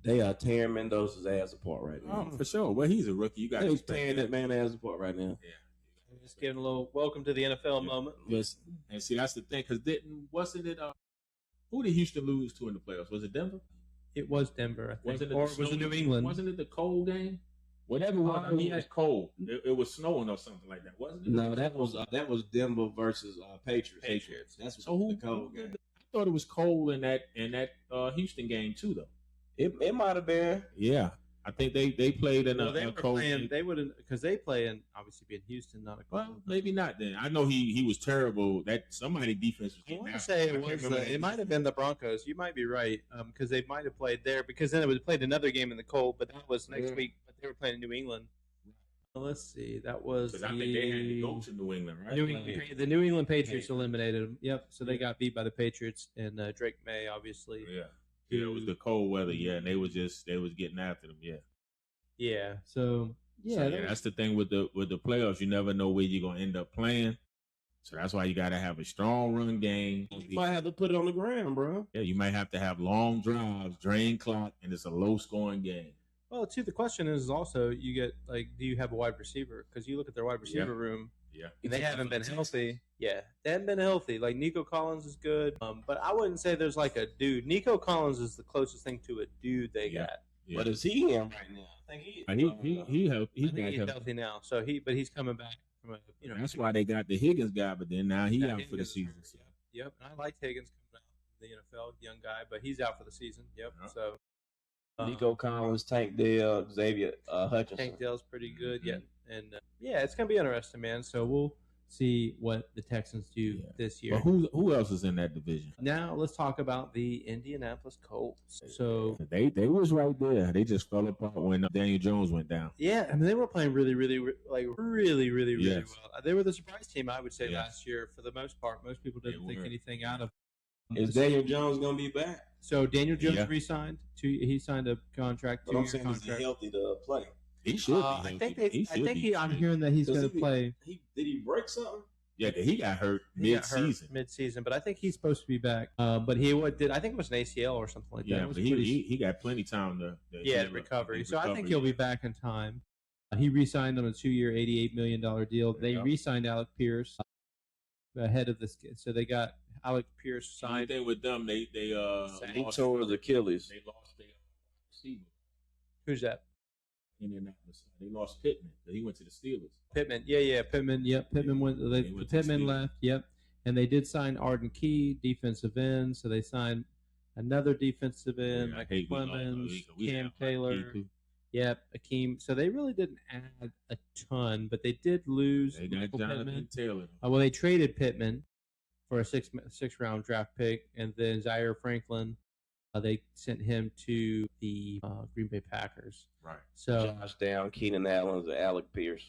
They are tearing Mendoza's ass apart right now. Oh, for sure. Well, he's a rookie. You got to tearing that man ass apart right now. Yeah. Just getting a little welcome to the NFL moment. Listen. And see, that's the thing. Because wasn't it who did Houston lose to in the playoffs? Was it Denver? It was Denver, I think. Was it New England? Wasn't it the cold game Whatever was, I mean, it's cold. It was snowing or something like that, wasn't it? No, that was Denver versus Patriots. That's So the cold game. I thought it was cold in that Houston game too, though. It might have been. Yeah, I think they played in a cold. They wouldn't because they play in obviously being Houston, not a cold. Well, maybe not then. I know he was terrible. That somebody defense was. I want to say it might have been the Broncos. You might be right because they might have played there because then it would have played another game in the cold, but that was next week. But they were playing in New England. Well, let's see. That was I think they had to go to New England, right? The New England Patriots eliminated them. Yep. So they got beat by the Patriots and Drake May, obviously. Yeah. Yeah, it was the cold weather. Yeah, and they was getting after them. Yeah. Yeah. So that's the thing with the playoffs. You never know where you're gonna end up playing. So that's why you got to have a strong run game. You might have to put it on the ground, bro. Yeah, you might have to have long drives, drain clock, and it's a low scoring game. Well, too, the question is also you get do you have a wide receiver? Because you look at their wide receiver room. Yeah, and they haven't been healthy. Yeah, they haven't been healthy. Like Nico Collins is good, but I wouldn't say there's like a dude. Nico Collins is the closest thing to a dude they got. Yeah. But is he in right now? I think he's healthy now. So he's coming back from That's why they got the Higgins guy, but then now he out for the season. Yep, and I like Higgins coming out in the NFL, young guy, but he's out for the season. Yep, so. Nico Collins, Tank Dell, Xavier Hutchinson. Tank Dell's pretty good, yeah, and it's gonna be interesting, man. So we'll see what the Texans do this year. Well, who else is in that division? Now let's talk about the Indianapolis Colts. So they was right there. They just fell apart when Daniel Jones went down. Yeah, I mean they were playing really well. They were the surprise team, I would say, last year for the most part. Most people didn't think anything out of. Is Daniel Jones gonna be back? So Daniel Jones re-signed. He signed a contract. But I'm saying he's healthy to play. He should. I think I'm hearing that he's going to play. Did he break something? Yeah, he got hurt mid-season, but I think he's supposed to be back. But he did. I think it was an ACL or something like that. Yeah, but he got plenty of time to recovery. So I think he'll be back in time. He re-signed on a 2-year, $88 million deal. They re-signed Alec Pierce ahead of this kid. So they got Alec Pierce signed. Same thing with them. They tore his Achilles. They lost their receiver. Who's that? Indianapolis. They lost Pittman. He went to the Steelers. Pittman. Pittman. Yep. Pittman went. Pittman left. Yep. And they did sign Arden Key, defensive end. So they signed another defensive end, Michael Clemens, Cam Taylor. Yep, Akeem. So they really didn't add a ton, but they did lose. They got Jonathan Taylor. Well, they traded Pittman for a six round draft pick, and then Zaire Franklin. They sent him to the Green Bay Packers. Right. So Josh Down, Keenan Allen, and Alec Pierce.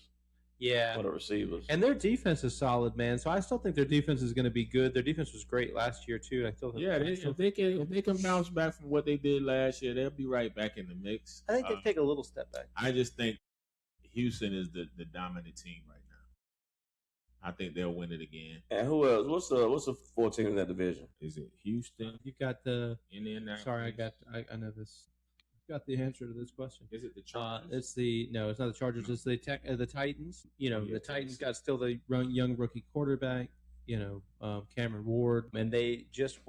Yeah. For the receivers. And their defense is solid, man. So I still think their defense is going to be good. Their defense was great last year too. I still think if they can bounce back from what they did last year, they'll be right back in the mix. I think they take a little step back. I just think Houston is the dominant team right now. I think they'll win it again. And who else? What's the 4 teams in that division? Is it Houston? You got the Indianapolis. Sorry, I know this. I've got the answer to this question. Is it the Chargers? It's not the Chargers. It's the Titans. The Titans got still the young rookie quarterback. Cameron Ward, and they just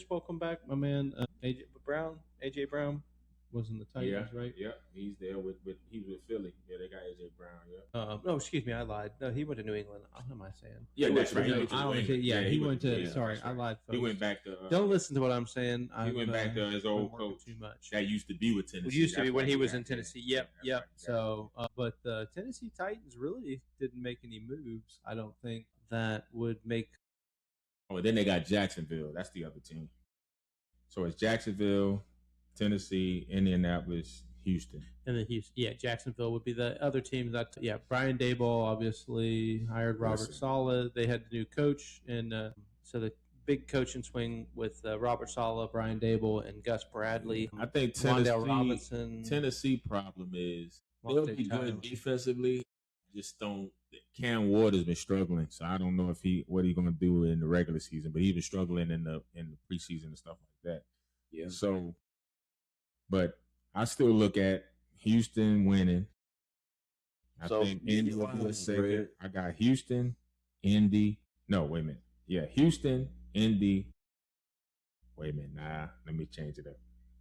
welcome back my man AJ Brown. Was in the Titans, right? Yeah, he's there with he's with Philly. Yeah, they got AJ Brown. Yeah. No, excuse me, I lied. No, he went to New England. What am I saying? Yeah, that's right. He went to. Sorry, I lied. Folks. He went back to. Don't listen to what I'm saying. He went back to his old coach. Too much. That used to be with Tennessee. It used to be when he was in Tennessee. Yep. So, but the Tennessee Titans really didn't make any moves. I don't think that would make. Oh, and then they got Jacksonville. That's the other team. So it's Jacksonville, Tennessee, Indianapolis, Houston. And then Houston. Jacksonville would be the other team. Brian Daboll obviously hired Robert Saleh. They had the new coach, and so the big coaching swing with Robert Saleh, Brian Daboll, and Gus Bradley. I think Tennessee problem is they'll be good defensively. Just don't. Cam Ward has been struggling, so I don't know what he's going to do in the regular season. But he's been struggling in the preseason and stuff like that. Yeah. So. But I still look at Houston winning. I think Indy will be second. I got Houston, Indy. No, wait a minute. Yeah, Houston, Indy. Wait a minute. Nah, let me change it up.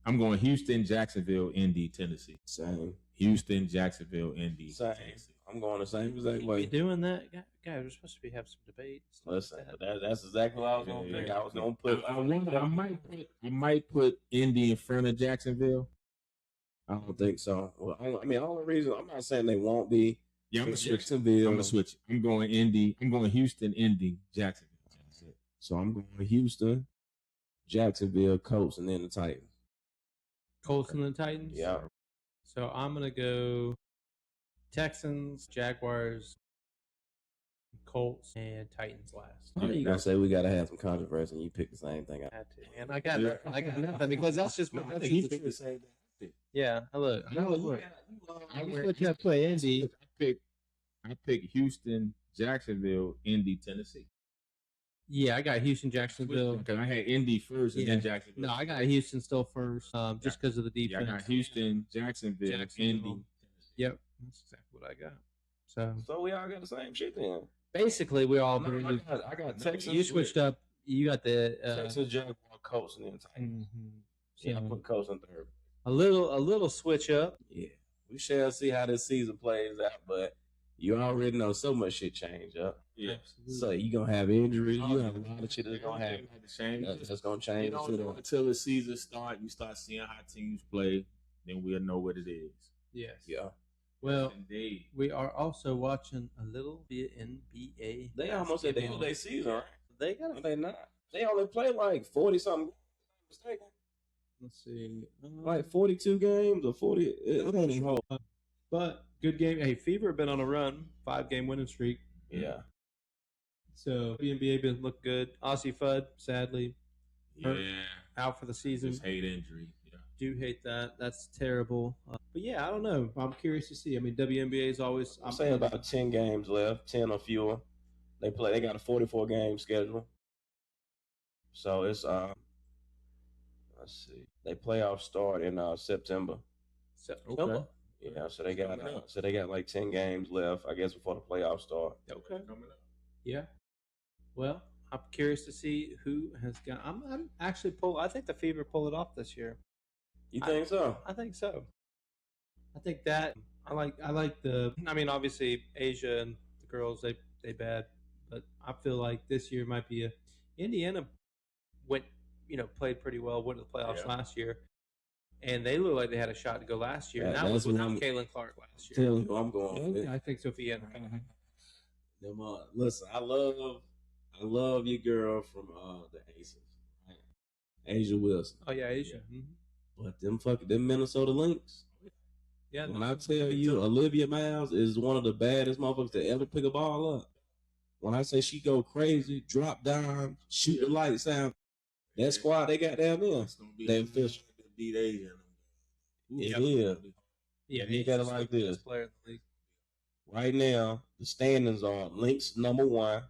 I'm going Houston, Jacksonville, Indy, Tennessee. Same. Houston, Jacksonville, Indy, Same. Tennessee. I'm going the same exact You way. doing that, guys? We're supposed to have some debate. Listen, that's exactly what I was going to think. I was going to put. I might put Indy in front of Jacksonville. I don't think so. Well, I mean, the only reason I'm not saying they won't be. Yeah, I'm gonna switch. Jacksonville. I'm gonna switch. I'm going Indy. I'm going Houston, Indy, Jacksonville. That's it. So I'm going Houston, Jacksonville, Colts, and then the Titans. Colts and the Titans? Yeah. So I'm going to go Texans, Jaguars, Colts, and Titans last. How you gonna say we gotta have some controversy and you pick the same thing? I had to. And I got nothing because that's just I think he picked the same thing. yeah. Look, I pick Houston, Jacksonville, Indy, Tennessee. yeah, I got Houston, Jacksonville. Because I had Indy first and then Jacksonville. No, I got Houston still first, just because of the Yeah, defense. I got Houston, Jacksonville, Indy. Yep, that's exactly what I got. So we all got the same shit then. basically, we all I got Texans. You switched up. You got the Texans, Jaguars, Colts, and then Titans. Yeah, I put Colts in third. a little switch up. Yeah, we shall see how this season plays out, but you already know so much shit change up. Yeah. So you gonna have injuries. You have a lot of shit that's gonna happen. Change. That's gonna change. You don't know until the season starts. You start seeing how teams play, then we'll know what it is. Yes. Yeah. Well, indeed. we are also watching a little bit NBA. They almost at the end of their season, right? They got. Are they not? They only play like 40 something. Mistaken. Let's see, Like 42 games or 40. It ain't even hold. but good game. Hey, Fever been on a run, 5-game winning streak. Yeah. So the NBA been look good. Aussie Fudd, sadly, hurt, out for the season. Just hate injury. Yeah. Do hate that. That's terrible. But yeah, I don't know. I'm curious to see. I mean, WNBA is always. I'm saying about 10 games left, 10 or fewer. They got a 44 game schedule. So it's let's see. They playoffs start in September. Okay. Yeah, so they got like 10 games left, I guess, before the playoffs start. Okay. Yeah. Well, I'm curious to see who has got. I'm actually I think the Fever pull it off this year. You think so? I think so. I think that I like the. I mean, obviously Asia and the girls they bad, but I feel like this year might be Indiana went played pretty well, went to the playoffs last year, and they look like they had a shot to go last year. And that was without Caitlin Clark last year. I'm going. I think Sophia. Listen, I love your girl from the Aces, right? Asia Wilson. Oh yeah, Asia. But them Minnesota Lynx. Yeah. When I tell you, Olivia Miles is one of the baddest motherfuckers to ever pick a ball up. When I say she go crazy, drop down, shoot the lights out, that squad they got down there, they official. Beat Asia. Yeah. You got it like this. Right now, the standings are Lynx number 1,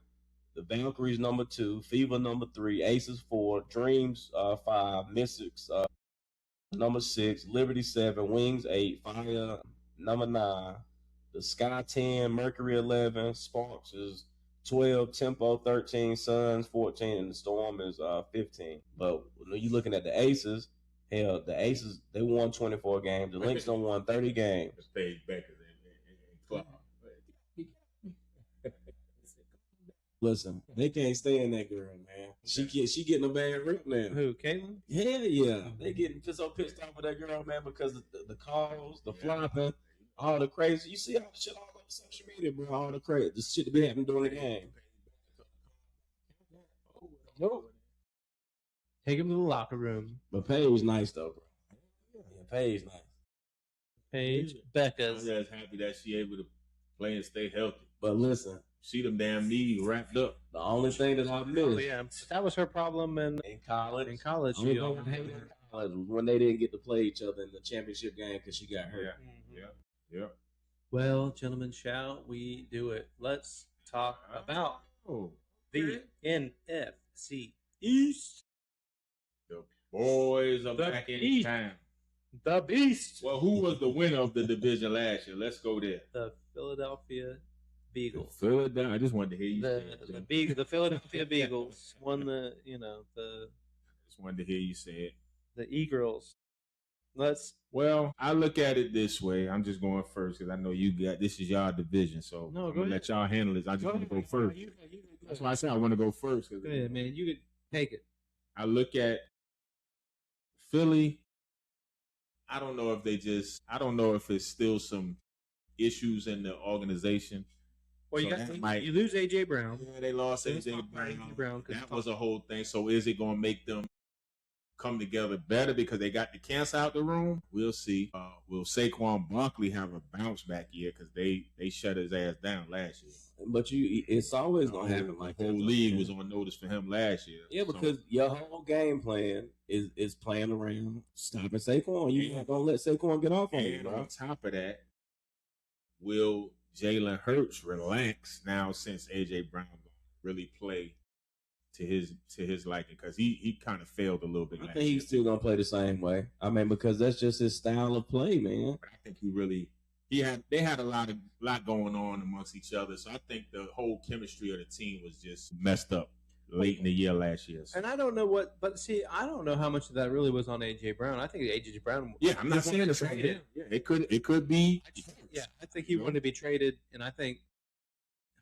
the Valkyries number 2, Fever number 3, Aces 4, Dreams 5, Mystics number 6, Liberty 7, Wings 8, Fire number 9, the Sky 10, Mercury 11, Sparks is 12, Tempo 13, Suns 14, and the Storm is 15. But when you're looking at the Aces, hell, the Aces, they won 24 games. The Lynx done won 30 games. Paige Beckers and Clark. Listen, they can't stand that girl, man. She getting a bad rep now. Who, Caitlin? Hell yeah. They getting so pissed off with that girl, man, because of the calls, the flopping, all the crazy. You see all the shit all over social media, bro. All the crazy, the shit that be happening during the game. Nope. Take him to the locker room. But Paige nice though, bro. Yeah, Paige nice. Paige Becca's. I'm just happy that she able to play and stay healthy. But listen, see them damn knees wrapped up. the only thing that I missed That was her problem in college. In college, Only thing I hated in college was when they didn't get to play each other in the championship game because she got hurt. Yeah. Well, gentlemen, shall we do it? Let's talk about the NFC East. The boys are back in town. The Beast. Well, who was the winner of the division last year? Let's go there. The Philadelphia Beagles. Philadelphia. I just wanted to hear you say it. The Philadelphia Beagles won the Just wanted to hear you say it. the E-Girls Well, I look at it this way. I'm just going first because I know this is y'all division, so I'm gonna let y'all handle this. I just want to go first. That's why I said I want to go first. Go ahead, man. You can take it. I look at Philly. I don't know if it's still some issues in the organization. Well, you lose A.J. Brown. Yeah, they lost A.J. Brown. That was a whole thing. So is it going to make them come together better because they got the cancer out the room? We'll see. Will Saquon Barkley have a bounce back year because they shut his ass down last year? But it's always going to happen like that. The whole league was on notice for him last year. Yeah, because your whole game plan is playing around stopping Saquon. You're not going to let Saquon get off on you, bro. On top of that, will Jalen Hurts relax now since A.J. Brown really play to his liking? Because he kind of failed a little bit. I think he's still going to play the same way. I mean, because that's just his style of play, man. But I think they had a lot going on amongst each other. So I think the whole chemistry of the team was just messed up late in the year last year. So. And I don't know I don't know how much of that really was on A.J. Brown. I think A.J. Brown. Yeah, I'm not saying it's right. Yeah, it could be. I think he wanted to be traded, and I think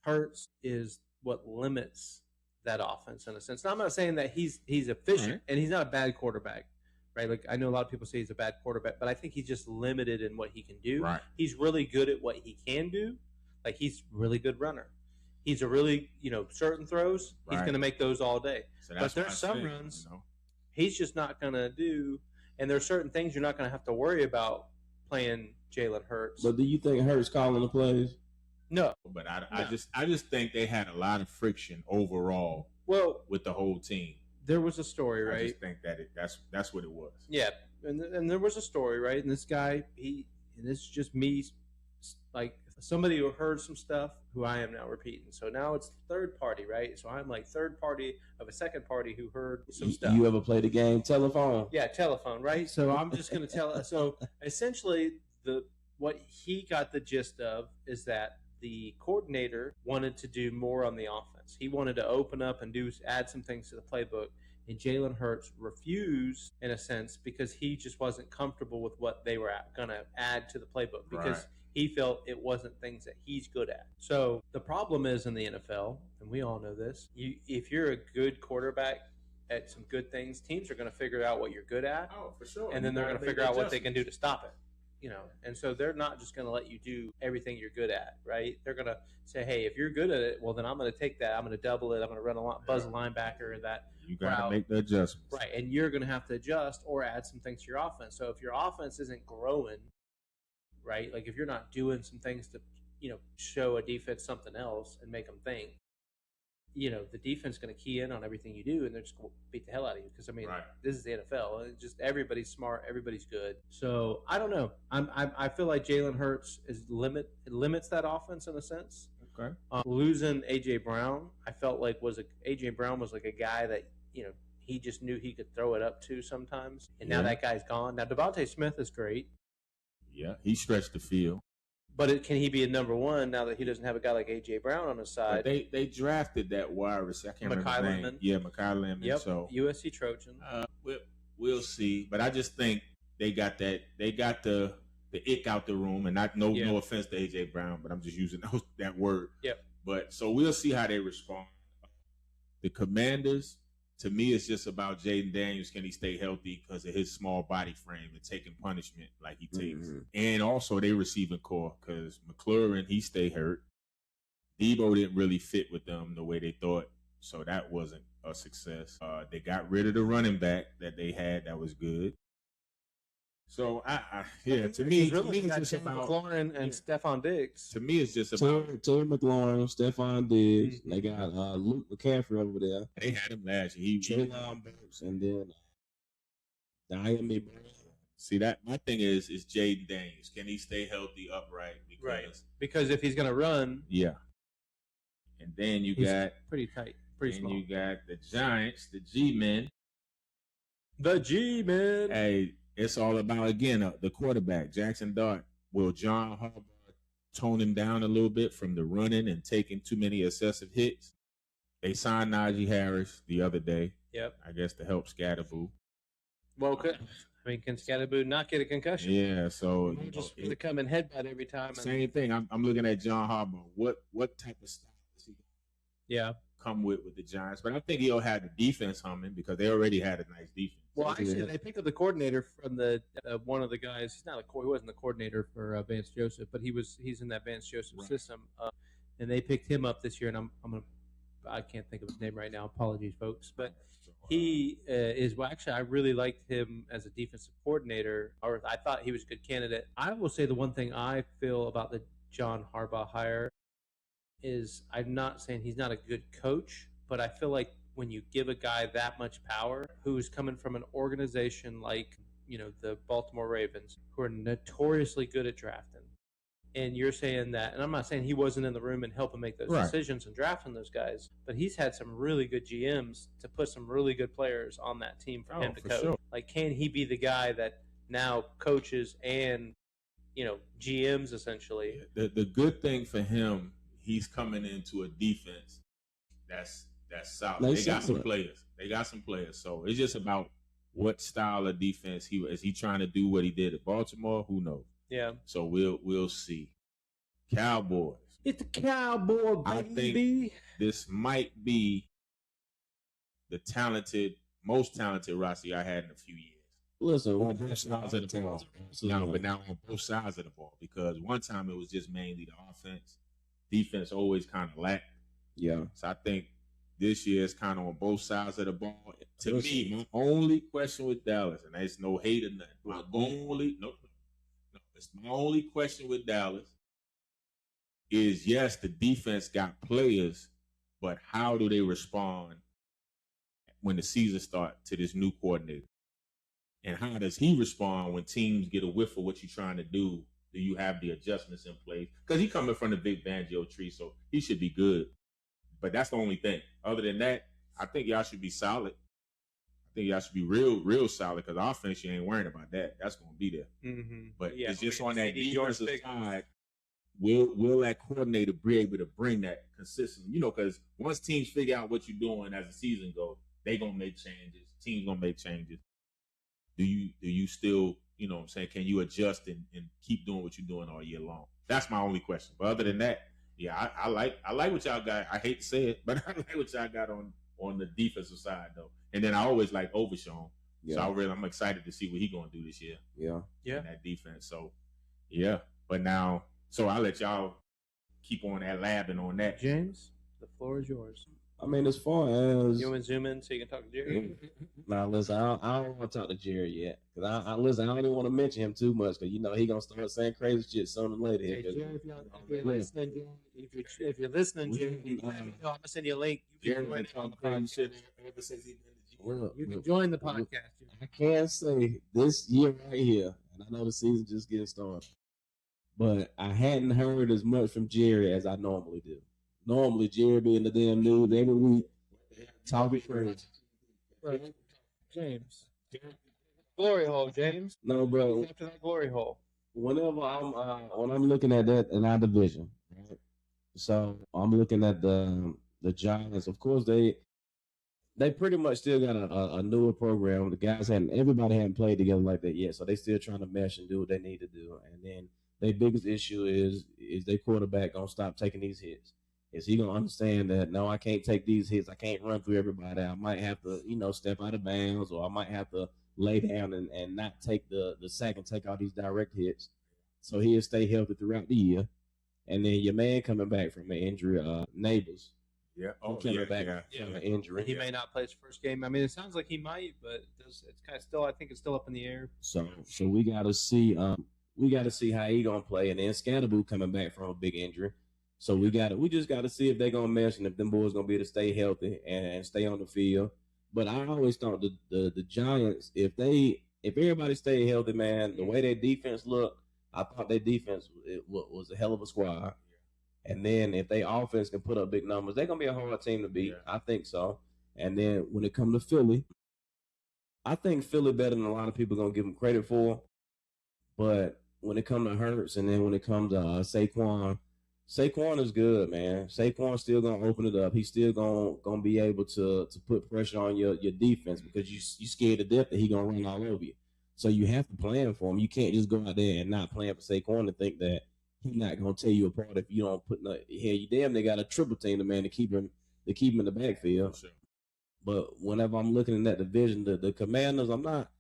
Hurts is what limits that offense in a sense. Now, I'm not saying that he's efficient and he's not a bad quarterback, right? Like I know a lot of people say he's a bad quarterback, but I think he's just limited in what he can do. Right. He's really good at what he can do. Like he's really good runner. He's a really, certain throws, he's going to make those all day. So but there's some runs he's just not going to do, and there's certain things you're not going to have to worry about playing Jalen Hurts. But do you think Hurts calling the plays? No. But I just think they had a lot of friction overall with the whole team. There was a story, right? I just think that's what it was. Yeah, and there was a story, right? And this guy, and this is just me, like somebody who heard some stuff who I am now repeating. So now it's third party, right? So I'm like third party of a second party who heard some stuff. You ever played the game telephone? Yeah, telephone, right? So I'm just going to tell. So essentially, what he got the gist of is that the coordinator wanted to do more on the offense. He wanted to open up and add some things to the playbook. And Jalen Hurts refused, in a sense, because he just wasn't comfortable with what they were going to add to the playbook because he felt it wasn't things that he's good at. So the problem is in the NFL, and we all know this, if you're a good quarterback at some good things, teams are going to figure out what you're good at. Oh, for sure. And then they're going to figure out what they can do to stop it. And so they're not just going to let you do everything you're good at, right? They're going to say, hey, if you're good at it, well, then I'm going to take that. I'm going to double it. I'm going to run buzz a linebacker and that. You got to make the adjustments. Right, and you're going to have to adjust or add some things to your offense. So if your offense isn't growing, right, like if you're not doing some things to, show a defense something else and make them think, the defense is going to key in on everything you do, and they're just going to beat the hell out of you. Because this is the NFL, and just everybody's smart, everybody's good. So I don't know. I feel like Jalen Hurts limits that offense in a sense. Okay. Losing A.J. Brown, I felt like A.J. Brown was like a guy that he just knew he could throw it up to sometimes, and now that guy's gone. Now Devontae Smith is great. Yeah, he stretched the field. But can he be a number one now that he doesn't have a guy like A.J. Brown on his side? But they drafted that wide receiver. I can't remember his name. Yeah, Mekhi Lemon. Yep, so USC Trojan. We'll see. But I just think they got that. They got the ick out the room. And no offense to A.J. Brown, but I'm just using that word. Yep. But so we'll see how they respond. The Commanders, to me, it's just about Jaden Daniels. Can he stay healthy because of his small body frame and taking punishment like he takes? Mm-hmm. And also they receiving core because McLaurin, he stay hurt. Debo didn't really fit with them the way they thought, so that wasn't a success. They got rid of the running back that they had that was good. So, to me, it's just about McLaurin and Stephon Diggs. To me, it's just about Terry McLaurin, Stephon Diggs. Mm-hmm. They got Luke McCaffrey over there. They had him last year. Traylon Burks, and then Diami Brown. See, that my thing is Jaden Daniels. Can he stay healthy, upright? Because if he's going to run, and then you got pretty tight, pretty small. And you got the Giants, the G-men. The G-men. Hey. It's all about, again, the quarterback, Jackson Dart. Will John Harbaugh tone him down a little bit from the running and taking too many excessive hits? They signed Najee Harris the other day. Yep. I guess to help Scatterboo. Well, I mean, can Scatterboo not get a concussion? Yeah, so He'll just really come and headbutt every time. Same thing. I'm looking at John Harbaugh. What type of style is he come with the Giants? But I think he'll have the defense humming because they already had a nice defense. Well, actually, they picked up the coordinator from the one of the guys. He's not he wasn't the coordinator for Vance Joseph, but he's in that Vance Joseph system, and they picked him up this year. And I can't think of his name right now. Apologies, folks, but he is actually I really liked him as a defensive coordinator, or I thought he was a good candidate. I will say the one thing I feel about the John Harbaugh hire is I'm not saying he's not a good coach, but I feel like when you give a guy that much power, who's coming from an organization like, the Baltimore Ravens, who are notoriously good at drafting, and you're saying that, and I'm not saying he wasn't in the room and helping make those decisions and drafting those guys, but he's had some really good GMs to put some really good players on that team for him to coach. Sure. Like, can he be the guy that now coaches and, GMs essentially? The good thing for him, he's coming into a defense that's solid. They got some players. So it's just about what style of defense is he trying to do what he did at Baltimore? Who knows? Yeah. So we'll see. Cowboys. It's the Cowboy, baby. I think this might be the most talented roster I had in a few years. Listen, on both sides of the ball. But now on both sides of the ball, because one time it was just mainly the offense. Defense always kind of lacked. Yeah. So I think this year is kind of on both sides of the ball. To me, my only question with Dallas, and there's no hate or nothing. It's my only question with Dallas is, yes, the defense got players, but how do they respond when the season starts to this new coordinator? And how does he respond when teams get a whiff of what you're trying to do? Do you have the adjustments in place? Because he's coming from the Big Fangio tree, so he should be good. But that's the only thing. Other than that, I think y'all should be solid. I think y'all should be real solid, because offense, you ain't worrying about that. That's going to be there. Mm-hmm. But it's just on that defensive side, will that coordinator be able to bring that consistently? Because once teams figure out what you're doing as the season goes, they going to make changes. Teams going to make changes. Do you still, can you adjust and keep doing what you're doing all year long? That's my only question. But other than that, yeah, I like what y'all got. I hate to say it, but I like what y'all got on the defensive side, though. And then I always like Overshawn. Yeah. So I'm excited to see what he's going to do this year. Yeah. In that defense. So, yeah. But now, I'll let y'all keep on that labbing on that. James, the floor is yours. I mean, as far as... You want to zoom in so you can talk to Jerry? Nah, listen, I don't want to talk to Jerry yet. Because I don't even want to mention him too much, because, he going to start saying crazy shit sooner or later. Hey, Jerry, if you're listening, Jerry, let me know. I'm going to send you a link. You can join the podcast. You can join the podcast. I can say this year right here, and I know the season just getting started, but I hadn't heard as much from Jerry as I normally do. Normally, Jerry be in the damn news every week talking crazy. James. Glory hole, James. No, bro. After that glory hole. Whenever I'm looking at that in our division, right? So I'm looking at the Giants. Of course, they pretty much still got a newer program. The guys everybody hadn't played together like that yet, so they still trying to mesh and do what they need to do. And then their biggest issue is their quarterback gonna stop taking these hits. Is he going to understand that, no, I can't take these hits. I can't run through everybody. I might have to, step out of bounds, or I might have to lay down and not take the sack and take all these direct hits. So he'll stay healthy throughout the year. And then your man coming back from an injury, Neighbors. Yeah. Coming back from an injury. He may not play his first game. I mean, it sounds like he might, but it's kind of still, I think it's still up in the air. So we got to see how he going to play. And then Scatterboo coming back from a big injury. So we just got to see if they're going to mesh and if them boys going to be able to stay healthy and stay on the field. But I always thought the Giants, if everybody stayed healthy, man, the way their defense looked, I thought their defense was a hell of a squad. And then if they offense can put up big numbers, they're going to be a hard team to beat. Yeah. I think so. And then when it comes to Philly, I think Philly better than a lot of people going to give them credit for. But when it comes to Hurts and then when it comes to Saquon is good, man. Saquon's still gonna open it up. He's still gonna be able to put pressure on your defense, because you scared to death that he gonna run all over you. So you have to plan for him. You can't just go out there and not plan for Saquon and think that he's not going to tear you apart if you don't put no. Hell, you damn, they got a triple team the man to keep him in the backfield. Sure. But whenever I'm looking in that division, the Commanders, I'm not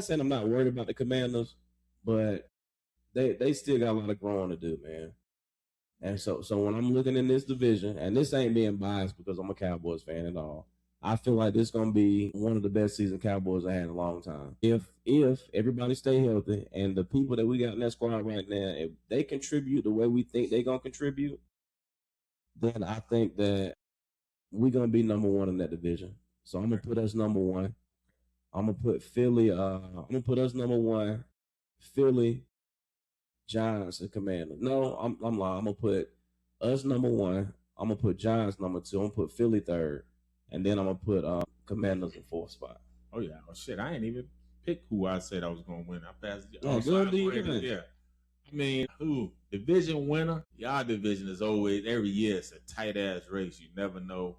saying I'm not worried about the Commanders, but they still got a lot of growing to do, man. And so when I'm looking in this division, and this ain't being biased because I'm a Cowboys fan at all, I feel like this is going to be one of the best season Cowboys I had in a long time. If everybody stay healthy and the people that we got in that squad right now, if they contribute the way we think they're going to contribute, then I think that we're going to be number one in that division. So I'm going to put us number one. I'm going to put Philly. I'm going to put us number one. Philly, Giants, and Commanders. No, I'm lying. I'm going to put us number one. I'm going to put Giants number two. I'm going to put Philly third. And then I'm going to put Commanders in fourth spot. Oh, yeah. Oh, shit. I ain't even pick who I said I was going to win. I passed. Yeah. I mean, who? Division winner? Y'all division is always, every year, it's a tight-ass race. You never know.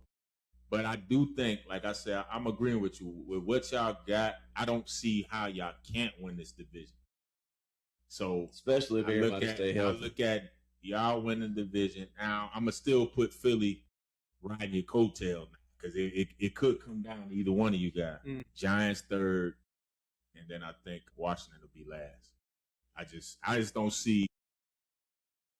But I do think, like I said, I'm agreeing with you. With what y'all got, I don't see how y'all can't win this division. So, especially if everybody stay healthy. I look at y'all winning the division. Now, I'm going to still put Philly riding your coattail now because it could come down to either one of you guys. Giants third, and then I think Washington will be last. I just don't see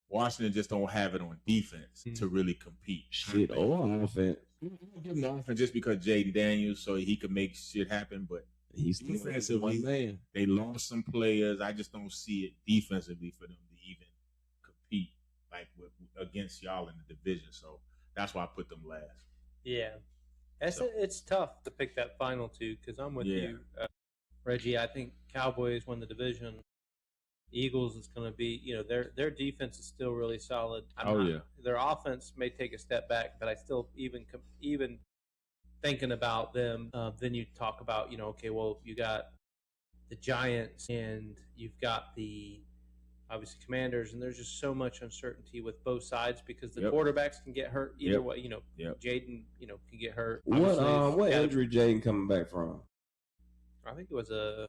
Washington just don't have it on defense to really compete. Shit, on offense. I'm giving the offense just because Jaden Daniels, so he can make shit happen, but he's defensively, man. They lost some players. I just don't see it defensively for them to even compete against y'all in the division. So that's why I put them last. Yeah, it's tough to pick that final two because I'm with you, Reggie. I think Cowboys win the division. Eagles is going to be, their defense is still really solid. Their offense may take a step back, but I still even thinking about them. Then you talk about, okay, well, you got the Giants and you've got the obviously Commanders, and there's just so much uncertainty with both sides because the quarterbacks can get hurt either way. Jaden, can get hurt. What injury Jaden coming back from? I think it was a.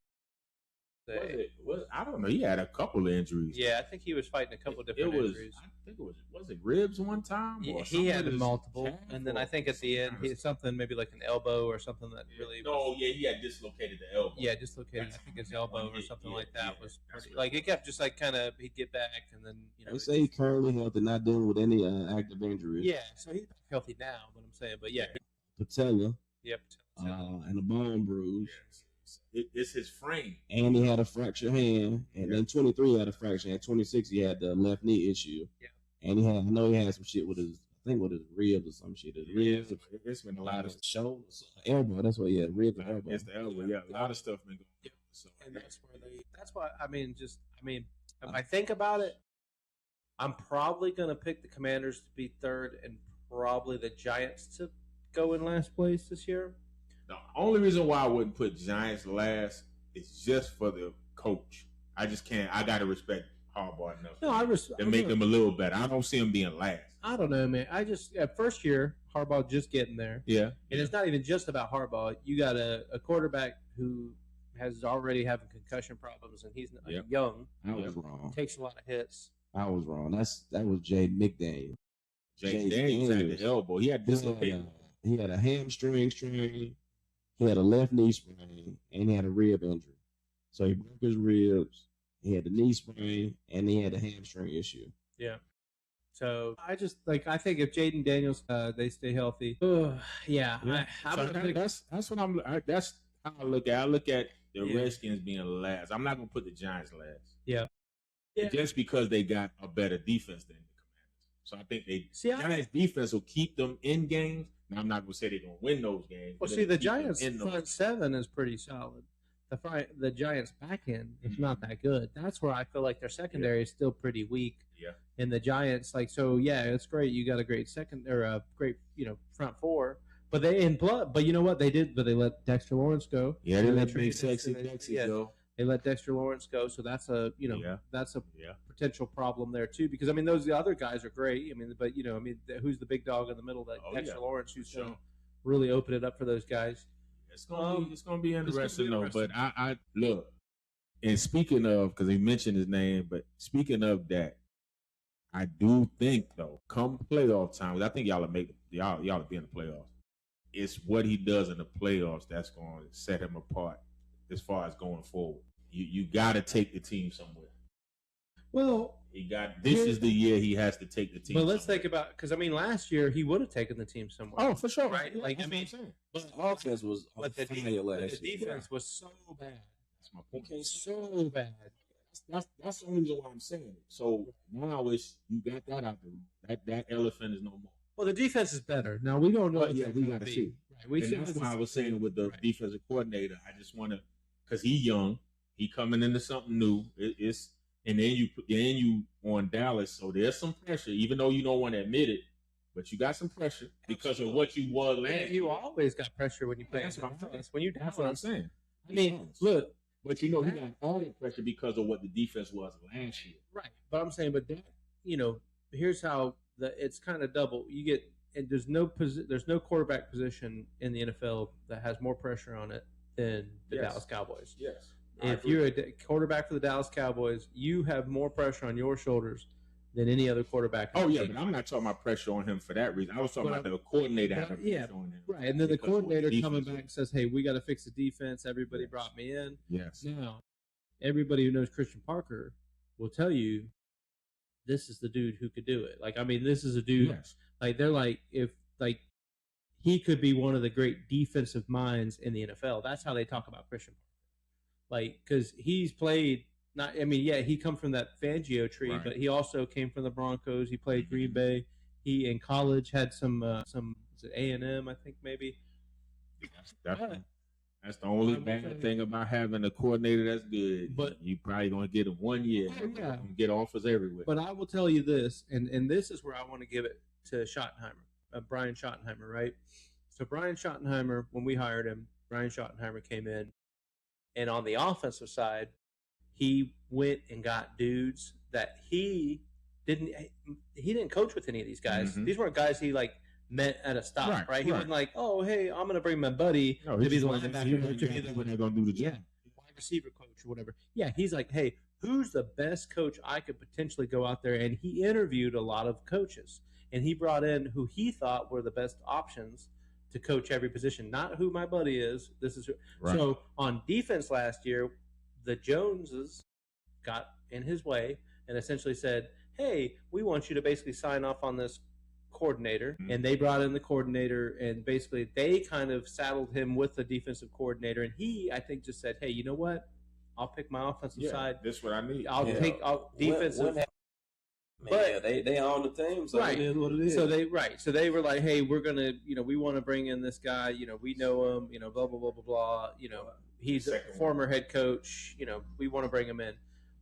I don't know. He had a couple of injuries. Yeah, I think he was fighting a couple of different injuries. I think was it ribs one time? Yeah, he had multiple, and then I think at the end he had something maybe like an elbow or something that really. He had dislocated the elbow. Yeah, dislocated. I think his elbow or something like that was pretty. Like it kept just like kind of he'd get back and then They say he's currently healthy, not dealing with any active injuries. Yeah, so he's healthy now. What I'm saying, but yeah, patella. Yep. And a bone bruise. Yes. It's his frame. And he had a fractured hand. And then 23 had a fracture. And 26 he had the left knee issue. Yeah. And I know he had some shit with his ribs or some shit. His ribs. It's been a lot of shoulders. Elbow. That's what he had. Ribs and elbow. It's the elbow. Yeah. A lot of stuff been going on. Yeah. So, and that's why if I think about it, I'm probably going to pick the Commanders to be third and probably the Giants to go in last place this year. The only reason why I wouldn't put Giants last is just for the coach. I just can't. I got to respect Harbaugh enough to make them a little better. I don't see him being last. I don't know, man. At first year, Harbaugh just getting there. Yeah. And it's not even just about Harbaugh. You got a quarterback who has already having concussion problems, and he's young. I was wrong. Takes a lot of hits. I was wrong. That was Jay McDaniel. Jay Daniels had the elbow. He had dislocated. He had a hamstring strain. He had a left knee sprain, and he had a rib injury. So he broke his ribs. He had the knee sprain, and he had a hamstring issue. Yeah. So I think if Jaden Daniels they stay healthy. That's how I look at. I look at the Redskins being last. I'm not gonna put the Giants last. Yeah. Just because they got a better defense than the Commanders. So I think Giants defense will keep them in games. Now, I'm not going to say they're going to win those games. Well, see, the Giants' front seven is pretty solid. The Giants' back end is not that good. That's where I feel like their secondary is still pretty weak. Yeah. And the Giants, it's great. You got a great front four. But but you know what they did? But they let Dexter Lawrence go. Yeah, they let big sexy Dexter go. They let Dexter Lawrence go, so that's a potential problem there too. Because those other guys are great. Who's the big dog in the middle? Dexter Lawrence, who's going to really open it up for those guys. It's gonna be interesting though. But I look, And speaking of, because he mentioned his name, but speaking of that, I do think though, come playoff time, I think y'all will be in the playoffs. It's what he does in the playoffs that's going to set him apart as far as going forward. You got to take the team somewhere. Well, this is the year he has to take the team. But let's think about, because I mean, last year he would have taken the team somewhere. Oh, for sure, right? Yeah, like I mean, but the offense was the defense was so bad. That's my point. Okay, so bad. That's the only reason why I'm saying it. So now you got that out there. That elephant is no more. Well, the defense is better. Now we don't know. But yeah, we got to see. Right. That's why I was saying with the defensive coordinator, I just want to, because he's young, he coming into something new. And then you on Dallas, so there's some pressure, even though you don't want to admit it, but you got some pressure because of what you were last year. You always got pressure when you play. That's That's what I'm saying. I mean, look. But he got all that pressure because of what the defense was last year. Right. But I'm saying, here's how it's kind of double. You get, and there's no quarterback position in the NFL that has more pressure on it than the Dallas Cowboys. Yes. If you're a quarterback for the Dallas Cowboys, you have more pressure on your shoulders than any other quarterback. Oh, yeah, but I'm not talking about pressure on him for that reason. I was talking about the coordinator having pressure on him. Right, and then the coordinator coming back and says, hey, we got to fix the defense. Everybody brought me in. Yes. Now, everybody who knows Christian Parker will tell you this is the dude who could do it. Like, I mean, this is a dude. Like, they're like, he could be one of the great defensive minds in the NFL. That's how they talk about Christian Parker. Like, because he's played he come from that Fangio tree, but he also came from the Broncos. He played Green Bay. He in college had some was it A&M, I think maybe. That's the only bad thing about having a coordinator that's good. But you probably gonna get him 1 year. Get offers everywhere. But I will tell you this, and this is where I want to give it to Schottenheimer, Brian Schottenheimer, right? So Brian Schottenheimer, when we hired him, Brian Schottenheimer came in. And on the offensive side, he went and got dudes that he didn't coach with any of these guys. Mm-hmm. These weren't guys he met at a stop, right? He wasn't like, oh, hey, I'm going to bring my buddy to be the one to be the do the job. Wide receiver coach or whatever. Yeah, he's like, hey, who's the best coach I could potentially go out there? And he interviewed a lot of coaches, and he brought in who he thought were the best options to coach every position, not who my buddy is. So on defense last year, the Joneses got in his way and essentially said, hey, we want you to basically sign off on this coordinator. Mm-hmm. And they brought in the coordinator, and basically they kind of saddled him with the defensive coordinator. And he, I think, just said, hey, you know what? I'll pick my offensive side. This is what I need. I'll take defensive. But they own the team, so it is what it is. So they were like, hey, we're gonna, we want to bring in this guy. We know him. Blah blah blah blah blah. He's a former head coach. We want to bring him in.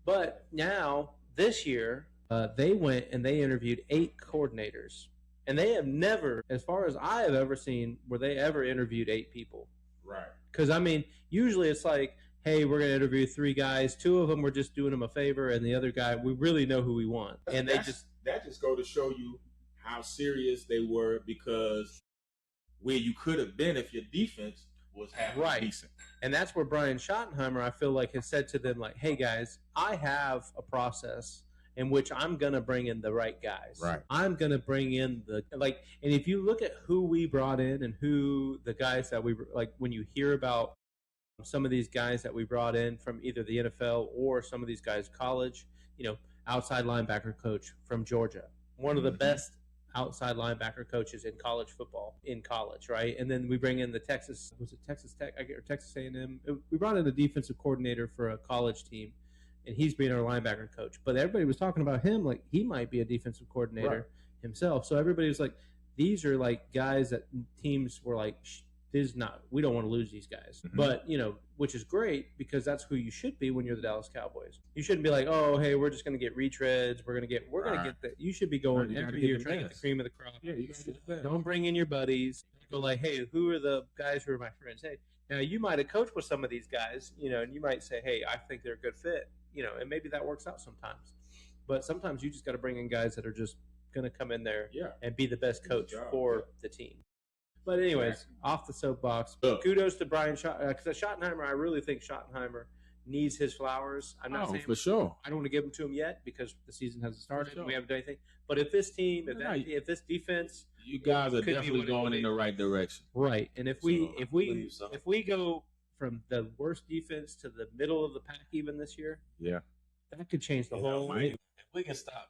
But now this year, they went and they interviewed 8 coordinators, and they have never, as far as I have ever seen, were they ever interviewed 8 people. Right. Because usually it's like, hey, we're going to interview 3 guys. 2 of them, we're just doing them a favor, and the other guy, we really know who we want. And that just go to show you how serious they were, because where you could have been if your defense was half decent. And that's where Brian Schottenheimer, I feel like, has said to them, like, hey, guys, I have a process in which I'm going to bring in the right guys. Right. I'm going to bring in and if you look at who we brought in and who the guys that we, when you hear about some of these guys that we brought in from either the NFL or some of these guys college, outside linebacker coach from Georgia, one of the best outside linebacker coaches in college football right? And then we bring in the Texas Tech or Texas A&M. We brought in a defensive coordinator for a college team, and he's being our linebacker coach. But everybody was talking about him like he might be a defensive coordinator himself. So everybody was like, these are like guys that teams were like, we don't want to lose these guys. Mm-hmm. But, which is great, because that's who you should be when you're the Dallas Cowboys. You shouldn't be like, oh, hey, we're just going to get retreads. We're going to get that. You should be going every year trying to get the cream of the crop. Yeah, you got to get the best. Don't bring in your buddies. Go like, hey, who are the guys who are my friends? Hey, now you might have coached with some of these guys, and you might say, hey, I think they're a good fit, and maybe that works out sometimes. But sometimes you just got to bring in guys that are just going to come in there and be the best coach for the team. But anyways, off the soapbox. Kudos to Brian Schottenheimer. Because Schottenheimer, I really think Schottenheimer needs his flowers. I'm not saying for sure. I don't want to give them to him yet because the season hasn't started For sure. and we haven't done anything. But if this team, if this defense, you guys are could be definitely what it going will in the be. right direction. right? And if I believe so. we go from the worst defense to the middle of the pack even this year, Yeah. that could change the whole. If we can stop.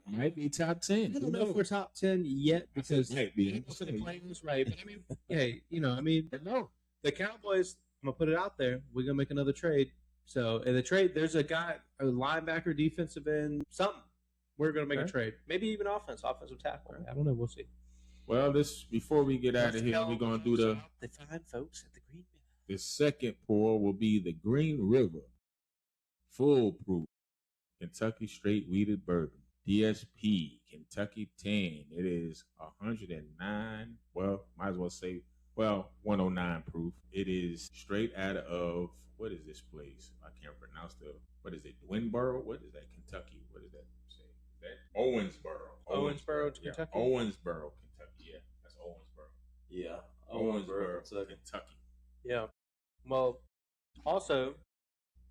Might be top 10. I don't know if we're top 10 yet because Might be. for the playoffs, right? But I mean, hey, no, the Cowboys. I'm gonna put it out there. We're gonna make another trade. So in the trade, there's a guy, a linebacker, defensive end, something. We're gonna make a trade. Maybe even offensive tackle. I don't know. We'll see. Well, before we get out of here, we're gonna do the fine folks at the Green River. The second pour will be the Green River Foolproof Kentucky Straight Wheated Bourbon. DSP Kentucky 10. It is 109. Well, might as well say 109 proof. It is straight out of, what is this place? I can't pronounce what is it? Dwinboro? What is that? Kentucky. What does that say? Is that Owensboro? Owensboro, Kentucky? Yeah. Owensboro, Kentucky. Yeah, that's Owensboro. Yeah. Owensboro, Kentucky. Yeah. Well, also,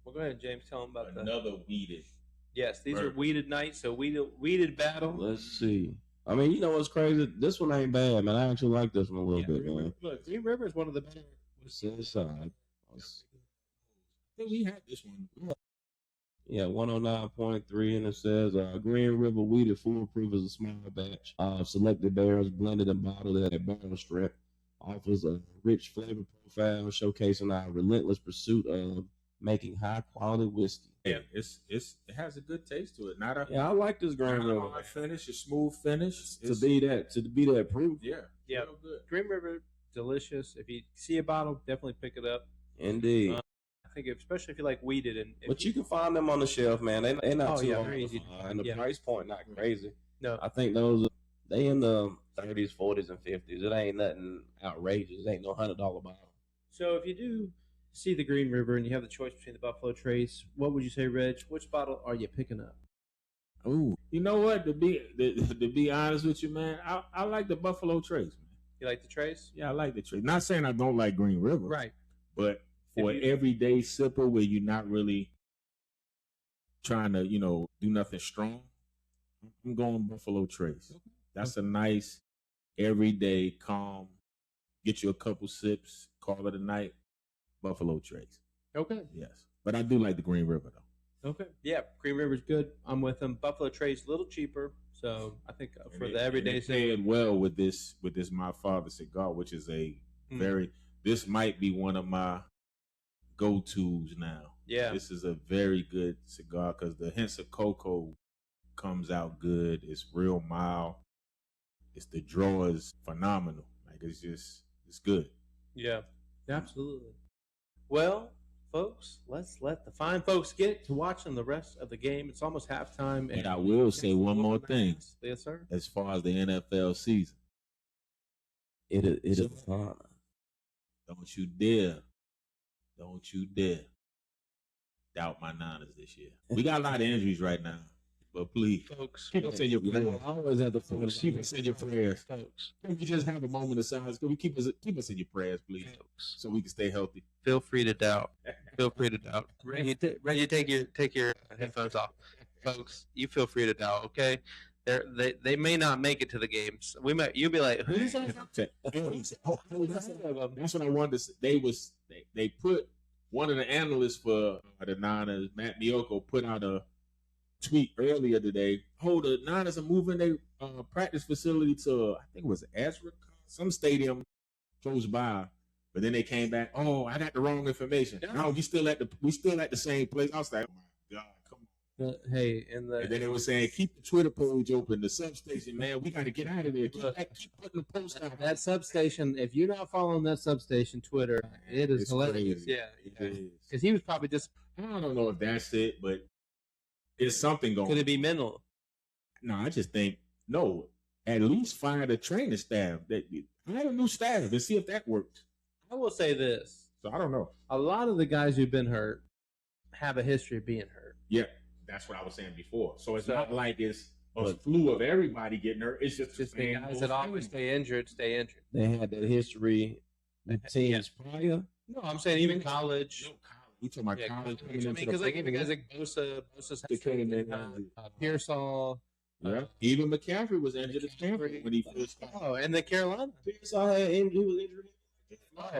go ahead, James. Tell them about another weeded. Yes, these bourbon. are weeded nights, so weeded battle. Let's see. I mean, you know what's crazy? This one ain't bad, man. I actually like this one a little bit, man. Look, Green River is one of the better. Inside. I think we had this one. Yeah, 109.3, and it says Green River Wheated Foolproof is a small batch of selected barrels blended and bottled at a barrel strip. Offers a rich flavor profile, showcasing our relentless pursuit of making high quality whiskey. Yeah, it has a good taste to it. I like this Green River. Hard finish, a smooth finish. To be that proof. Yeah, real good. Green River, delicious. If you see a bottle, definitely pick it up. Indeed. I think especially if you like weeded, but you can find them on the shelf, man. They're not too very easy. And the price point not crazy. No, I think those they in the 30s, 40s, and 50s. It ain't nothing outrageous. It ain't no $100 bottle. So if you do see the Green River and you have the choice between the Buffalo Trace, what would you say, Reg? Which bottle are you picking up? Ooh, you know what? To be honest with you, man, I like the Buffalo Trace, man. You like the Trace? Yeah, I like the Trace. Not saying I don't like Green River, Right? But for an everyday sipper where you're not really trying to, do nothing strong, I'm going Buffalo Trace. Okay. That's a nice, everyday, calm, get you a couple sips, call it a night, Buffalo Trace. Okay. Yes. But I do like the Green River, though. Okay. Yeah, Green River's good. I'm with them. Buffalo Trace, a little cheaper. So I think for the everyday sip. Well with this My Father cigar, which is a this might be one of my go-tos now. Yeah. This is a very good cigar because the hints of cocoa comes out good. It's real mild. The draw is phenomenal. Like it's good. Yeah, absolutely. Well, folks, let's let the fine folks get to watching the rest of the game. It's almost halftime. And I will say one more thing. Yes, sir. As far as the NFL season. It is fun. Don't you dare doubt my Niners this year. We got a lot of injuries right now. But please, folks, keep us in your prayers. I always have to keep us in your prayers, folks. If you just have a moment of silence, can we keep us in your prayers, please, folks, so we can stay healthy. Feel free to doubt. Reggie, take your headphones off, folks. You feel free to doubt. Okay, they may not make it to the games. You'll be like, who's that? That's what I wanted to say. They put one of the analysts for the Niners, Matt Miyoko, put out a tweet earlier today. The Niners are moving their practice facility to, I think it was Azric, some stadium close by. But then they came back. Oh, I got the wrong information. No, we still at the same place. I was like, oh my God, come on. Hey, and then they were saying, keep the Twitter page open. The substation, man, we got to get out of there. Keep putting the post out. That substation, if you're not following that substation Twitter, it is hilarious. Crazy. Yeah, because he was probably just. I don't know if that's it, but it's something going on. Could it be mental? No, I just think, at least fire the training staff. Hire a new staff and see if that works. I will say this. So I don't know. A lot of the guys who've been hurt have a history of being hurt. Yeah, that's what I was saying before. So it's not like it's a flu of everybody getting hurt. It's just the guys that always stay injured. They had that history teams prior. No, I'm saying even college. We talking about college coming into the because like program. guys like Bosa's Came in, Pearsall. Yeah. Even McCaffrey was injured at Stanford when he first started. Oh, and the Carolina. Pearsall had injury. He was injured.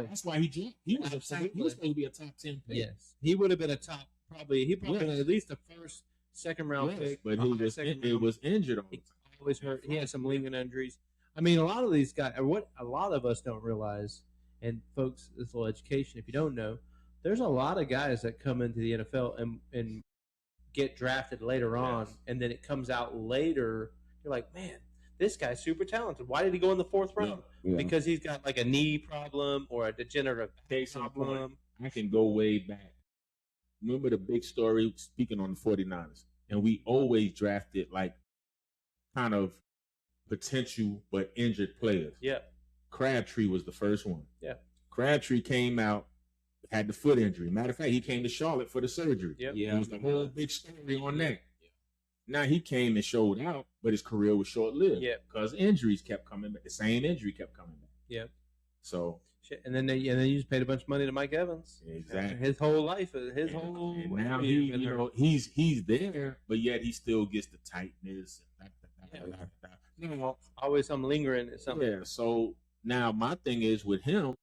That's why he dropped. He was supposed to be a top 10 pick. Yes, he would have been a top. He probably been at least a first, second round pick. But he was injured. He always hurt. He had some lingering injuries. I mean, a lot of these guys. What a lot of us don't realize, and folks, this little education. If you don't know, there's a lot of guys that come into the NFL and get drafted later on, and then it comes out later. You're like, man, this guy's super talented. Why did he go in the fourth round? Yeah. Because he's got like a knee problem or a degenerative problem. I can go way back. Remember the big story, speaking on the 49ers, and we always drafted like kind of potential but injured players. Yeah. Crabtree was the first one. Yeah. Crabtree came out, had the foot injury. Matter of fact, he came to Charlotte for the surgery. Yep. Yeah. It was the whole big story on that. Now he came and showed out, but his career was short-lived. Yeah. Because injuries kept coming back. The same injury kept coming back. Yeah. So. And then you just paid a bunch of money to Mike Evans. Exactly. His whole life, and now he's there, but yet he still gets the tightness. Always some lingering or something. Yeah. So now my thing is with him,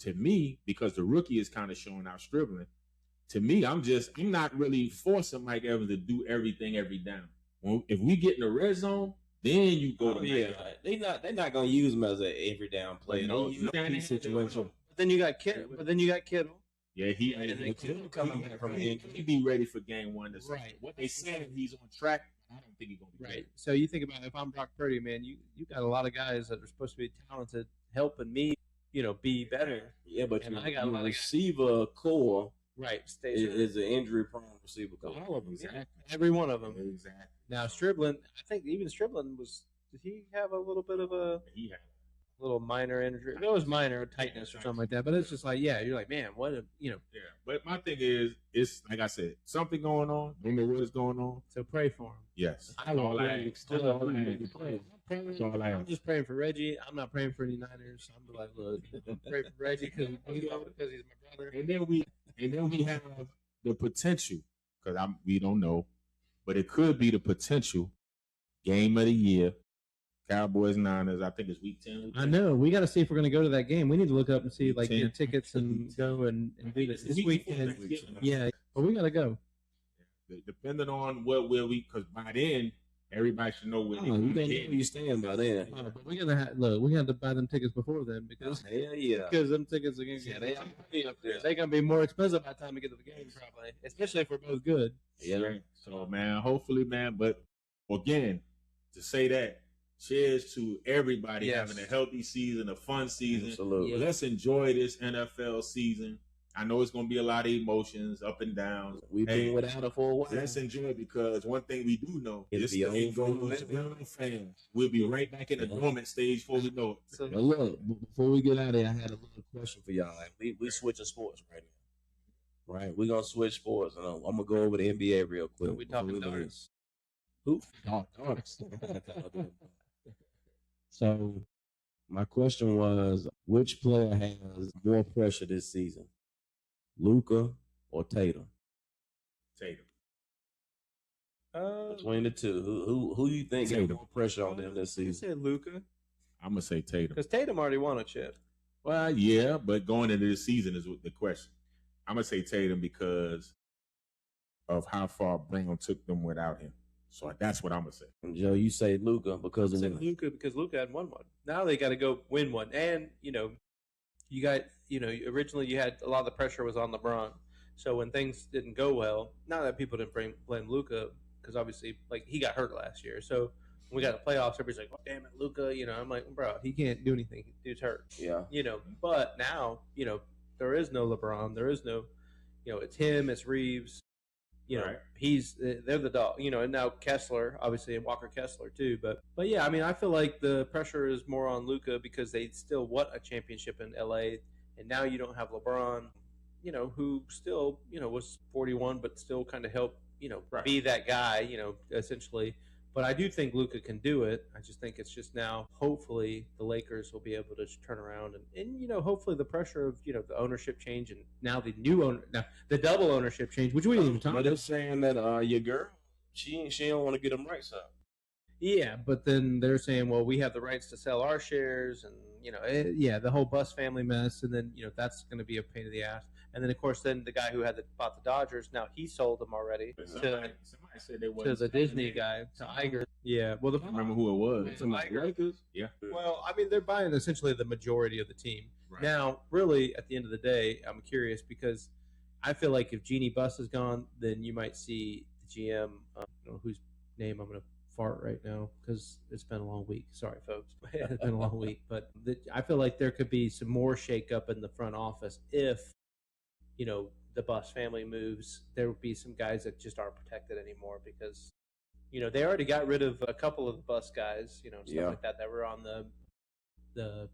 to me, because the rookie is kind of showing out stripping. To me, I'm not really forcing Mike Evans to do everything every down. If we get in the red zone, then you go to they're not gonna use him as an every down player. Situation. But then you got Kittle. Yeah, Kittle coming back from injury. He'd be ready for game one. Right. What they said, he's on track. I don't think he's gonna be right. So you think about if I'm Brock Purdy, man, you got a lot of guys that are supposed to be talented, helping me, be better. Yeah, but I got a lot of receiver core. Right, is an injury-prone receiver. All of them, exactly. Every one of them. Exactly. Now Striblin, I think even Striblin did he have a little bit of a little minor injury? It was minor tightness or something like that, but it's just like, you're like, man, Yeah, but my thing is, it's like I said, something going on. Don't know what is going on. So pray for him. Yes. I'm just praying for Reggie. I'm not praying for any Niners. I'm like, look, pray for Reggie because he's my brother. And then we have the potential, because we don't know, but it could be the potential game of the year. Cowboys Niners. I think it's week 10. I know. We got to see if we're going to go to that game. We need to look up and see, get tickets and go and do this weekend. Yeah, but we got to go. Depending on because by then everybody should know where you stand by then. But we're gonna have to buy them tickets before then because because them tickets are gonna they're gonna be more expensive by the time we get to the game probably, especially if we're both good. Yeah. So man, hopefully, man. But again, to say that, cheers to everybody having a healthy season, a fun season. Absolutely. Let's enjoy this NFL season. I know it's going to be a lot of emotions, up and downs. We've been without it for a while. Let's enjoy it because one thing we do know is the fans. We'll be right back in the dormant stage before we know it. So, look, before we get out of here, I had a little question for y'all. We switching sports right now. Right? We're going to switch sports. And I'm going to go over the NBA real quick. We talking darts. Who? Darts. So, my question was, which player has more pressure this season? Luka or Tatum? Tatum. Between the two, who you think got more pressure on them this season? I said Luka. I'm gonna say Tatum because Tatum already won a chip. Well, yeah, but going into this season is the question. I'm gonna say Tatum because of how far Brown took them without him. So that's what I'm gonna say. And Joe, you say Luka because of Luka because Luka hadn't won one. Now they got to go win one, and you got originally you had a lot of the pressure was on LeBron. So when things didn't go well, not that people didn't blame Luka because obviously he got hurt last year. So when we got the playoffs, everybody's like, oh, "Damn it, Luka!" I'm like, "Bro, he can't do anything. Dude's hurt." Yeah. But now there is no LeBron. There is no, it's him. It's Reeves. Right. They're the dog, and now Kessler, obviously, and Walker Kessler too. But yeah, I mean, I feel like the pressure is more on Luka because they still won a championship in LA, and now you don't have LeBron, who still, was 41, but still kind of helped, be that guy, essentially. But I do think Luka can do it. I just think it's just now, hopefully, the Lakers will be able to turn around and hopefully the pressure of, the ownership change and now the new owner, now the double ownership change, which we didn't even talk about. But they're saying that your girl, she don't want to get them rights up. Yeah, but then they're saying, well, we have the rights to sell our shares and, the whole Bus family mess. And then, that's going to be a pain in the ass. And then, of course, the guy who bought the Dodgers, now he sold them already Somebody said they to the Disney guy, to Iger. Yeah, well, I remember who it was. Lakers. Yeah. Well, I mean, they're buying essentially the majority of the team. Right. Now, really, at the end of the day, I'm curious because I feel like if Jeannie Buss is gone, then you might see the GM, whose name I'm going to fart right now because it's been a long week. Sorry, folks. It's been a long week. But I feel like there could be some more shakeup in the front office if, the Buss family moves. There would be some guys that just aren't protected anymore because, they already got rid of a couple of the Buss guys, stuff like that were on the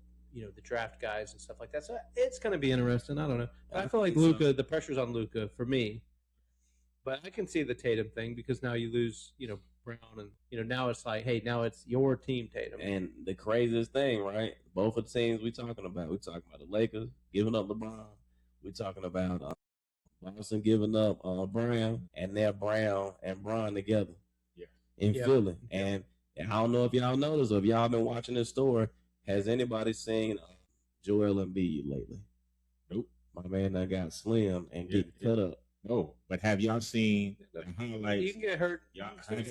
draft guys and stuff like that. So it's going to be interesting. I don't know. I feel like Luka, the pressure's on Luka for me. But I can see the Tatum thing because now you lose, Brown, and now it's like, hey, now it's your team, Tatum. And the craziest thing, right? Both of the teams we're talking about the Lakers giving up LeBron. We're talking about Boston giving up Brown, and they're Brown and Bron together in Philly. And I don't know if y'all noticed or if y'all been watching this story. Has anybody seen Joel Embiid lately? Nope. My man that got slim and getting cut up. No, but have y'all seen the highlights? You can get hurt. Have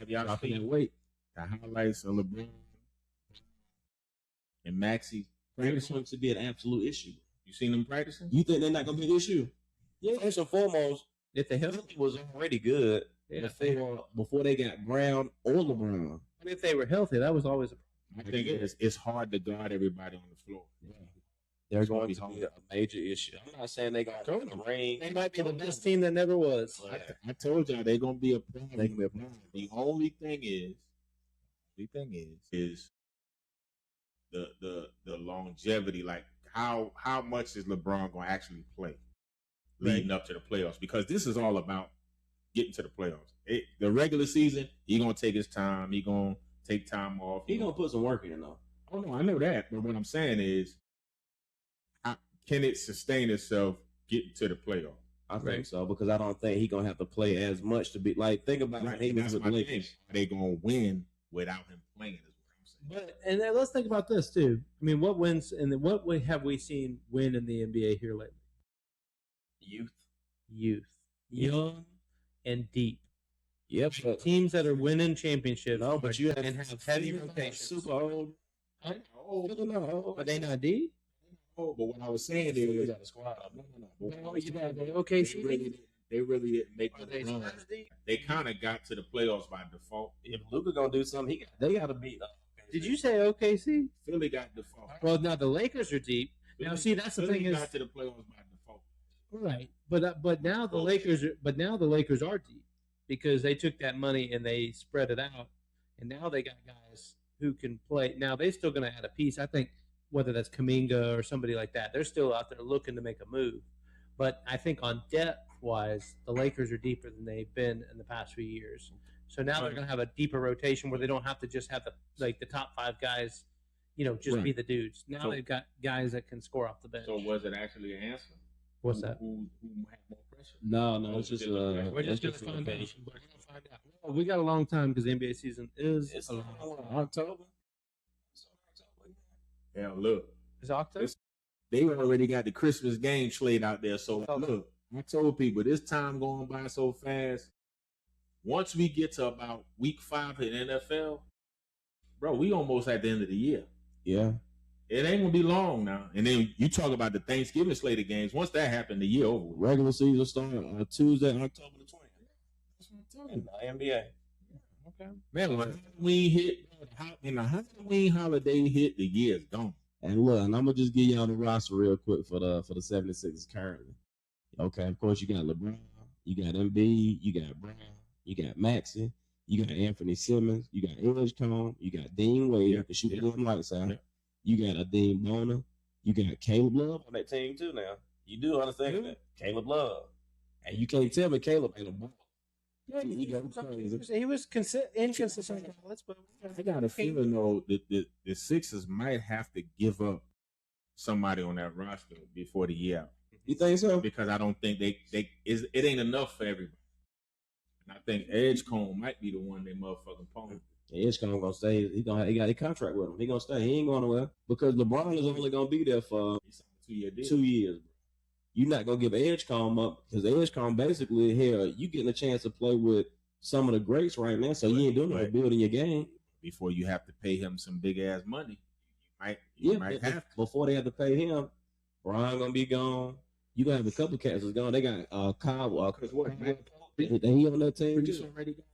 y'all seen weight? The highlights of LeBron and Maxey Practice going to be an absolute issue. You seen them practicing? You think they're not going to be an issue? Yeah. First and foremost, if they was already good before they got Brown or LeBron. But if they were healthy, that was always a problem. I think it's hard to guard everybody on the floor. Yeah. They're going to be a major issue. I'm not saying they're going to win the ring. They might be the best team that never was. I told y'all they're going to be a problem. The only thing is the longevity. Like how much is LeBron going to actually play leading up to the playoffs? Because this is all about getting to the playoffs. The regular season, he's going to take his time. He's going to take time off. He's going to put some work in, though. Oh, no, I know that. But what I'm saying is, can it sustain itself getting to the playoffs? I think so, because I don't think he's going to have to play as much to be like, think about when he was with the Lakers. Are they going to win without him playing is what I'm saying. And then let's think about this too. I mean, what wins and what have we seen win in the NBA here lately? Youth. Young and deep. Yep. Teams that are winning championships. No, but you have heavy rotation. Super old. Are they not deep? But what I was saying is, got a squad. They really didn't make the run. They kind of got to the playoffs by default. If Luka gonna do something, they got to beat. Did you say OKC? Philly got default. Well, now the Lakers are deep. Now, see, that's the thing is, got to the playoffs by default. Right, but now the Lakers are deep because they took that money and they spread it out, and now they got guys who can play. Now they're still going to add a piece, I think. Whether that's Kuminga or somebody like that, they're still out there looking to make a move. But I think on depth-wise, the Lakers are deeper than they've been in the past few years. So now they're going to have a deeper rotation where they don't have to just have the top five guys, be the dudes. Now they've got guys that can score off the bench. So was it actually an answer? What's that? Who had more pressure? No, it's just we're just going to find out. Well, we got a long time because the NBA season is October. Hell, look. It's October? They already got the Christmas game slate out there. So, look, I told people this time going by so fast. Once we get to about week 5 in NFL, bro, we almost at the end of the year. Yeah. It ain't going to be long now. And then you talk about the Thanksgiving slate of games. Once that happened, the year over. Regular season starting on Tuesday, October the 20th. That's what I'm telling you. NBA. Okay. Man, when Halloween hit, the Halloween holiday hit, the year's gone. And look, and I'm gonna just give y'all the roster real quick for the 76ers currently. Okay, of course you got LeBron, you got Embiid, you got Brown, you got Maxey, you got Anthony Simmons, you got Edgecombe, you got Dean Wade, the shooting them lights out. You got Adeem Bona, you got Caleb Love on that team too now. You do understand that. Caleb Love. And you can't tell me Caleb ain't a ball. Yeah, he got crazy. He was inconsistent in college, but I got a feeling though that the Sixers might have to give up somebody on that roster before the year out. You think so? Because I don't think it ain't enough for everybody. And I think Edgecombe might be the one they motherfucking pwn. Edgecombe gonna stay. He got a contract with him. He gonna stay. He ain't going nowhere because LeBron is only gonna be there for 2 year deal. 2 years. Bro. You're not gonna give Edgecombe up because Edgecombe basically here. You getting a chance to play with some of the greats right now, so you ain't doing nothing building your game. Before you have to pay him some big ass money, you might have to. Before they have to pay him, Brian gonna be gone. You gonna have a couple cats that's gone. They got Kyle. He on that team. Already got.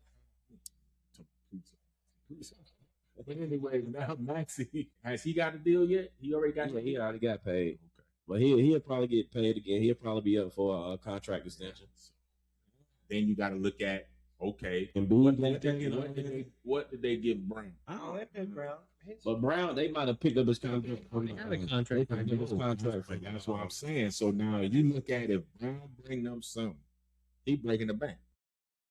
But anyway, now Maxie, has he got a deal yet? He already got. Yeah, he already got paid. Okay. But he'll probably get paid again. He'll probably be up for a contract extension. Then you got to look at And what did they give Brown? Oh, they paid Brown. But Brown, they might have picked up his contract. That's what I'm saying. So now you look at if Brown bring them something, he breaking the bank.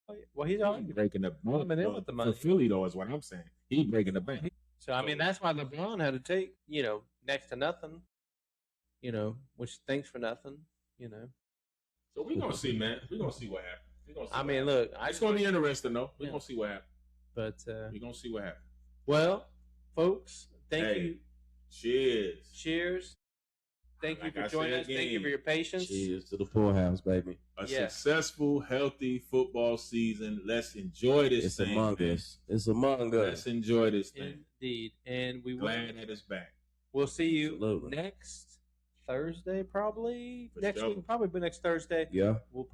Oh, yeah. Well, he's already breaking the bank. With the money. For Philly, though, is what I'm saying. He breaking the bank. So I mean, that's why LeBron had to take next to nothing. Which thanks for nothing. So we're gonna see, man. We're gonna see what happens. I mean, look, it's gonna be interesting, though. We're gonna see what happens. But we're gonna see what happens. Well, folks, thank you. Cheers. Thank you for joining us. Thank you for your patience. Cheers to the poorhouse, baby. A successful, healthy football season. Let's enjoy this It's thing. It's among us. Let's enjoy this thing. Indeed. And glad that it's back. We'll see you next Thursday, probably. Next week, probably next Thursday. Yeah. We'll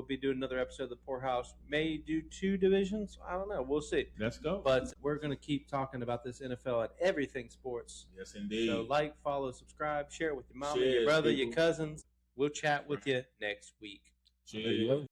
be doing another episode of the Poorhouse. May do 2 divisions. I don't know. We'll see. Let's go. But we're going to keep talking about this NFL and everything sports. Yes, indeed. So follow, subscribe, share it with your mama, your brother, your cousins. We'll chat with you next week. Cheers.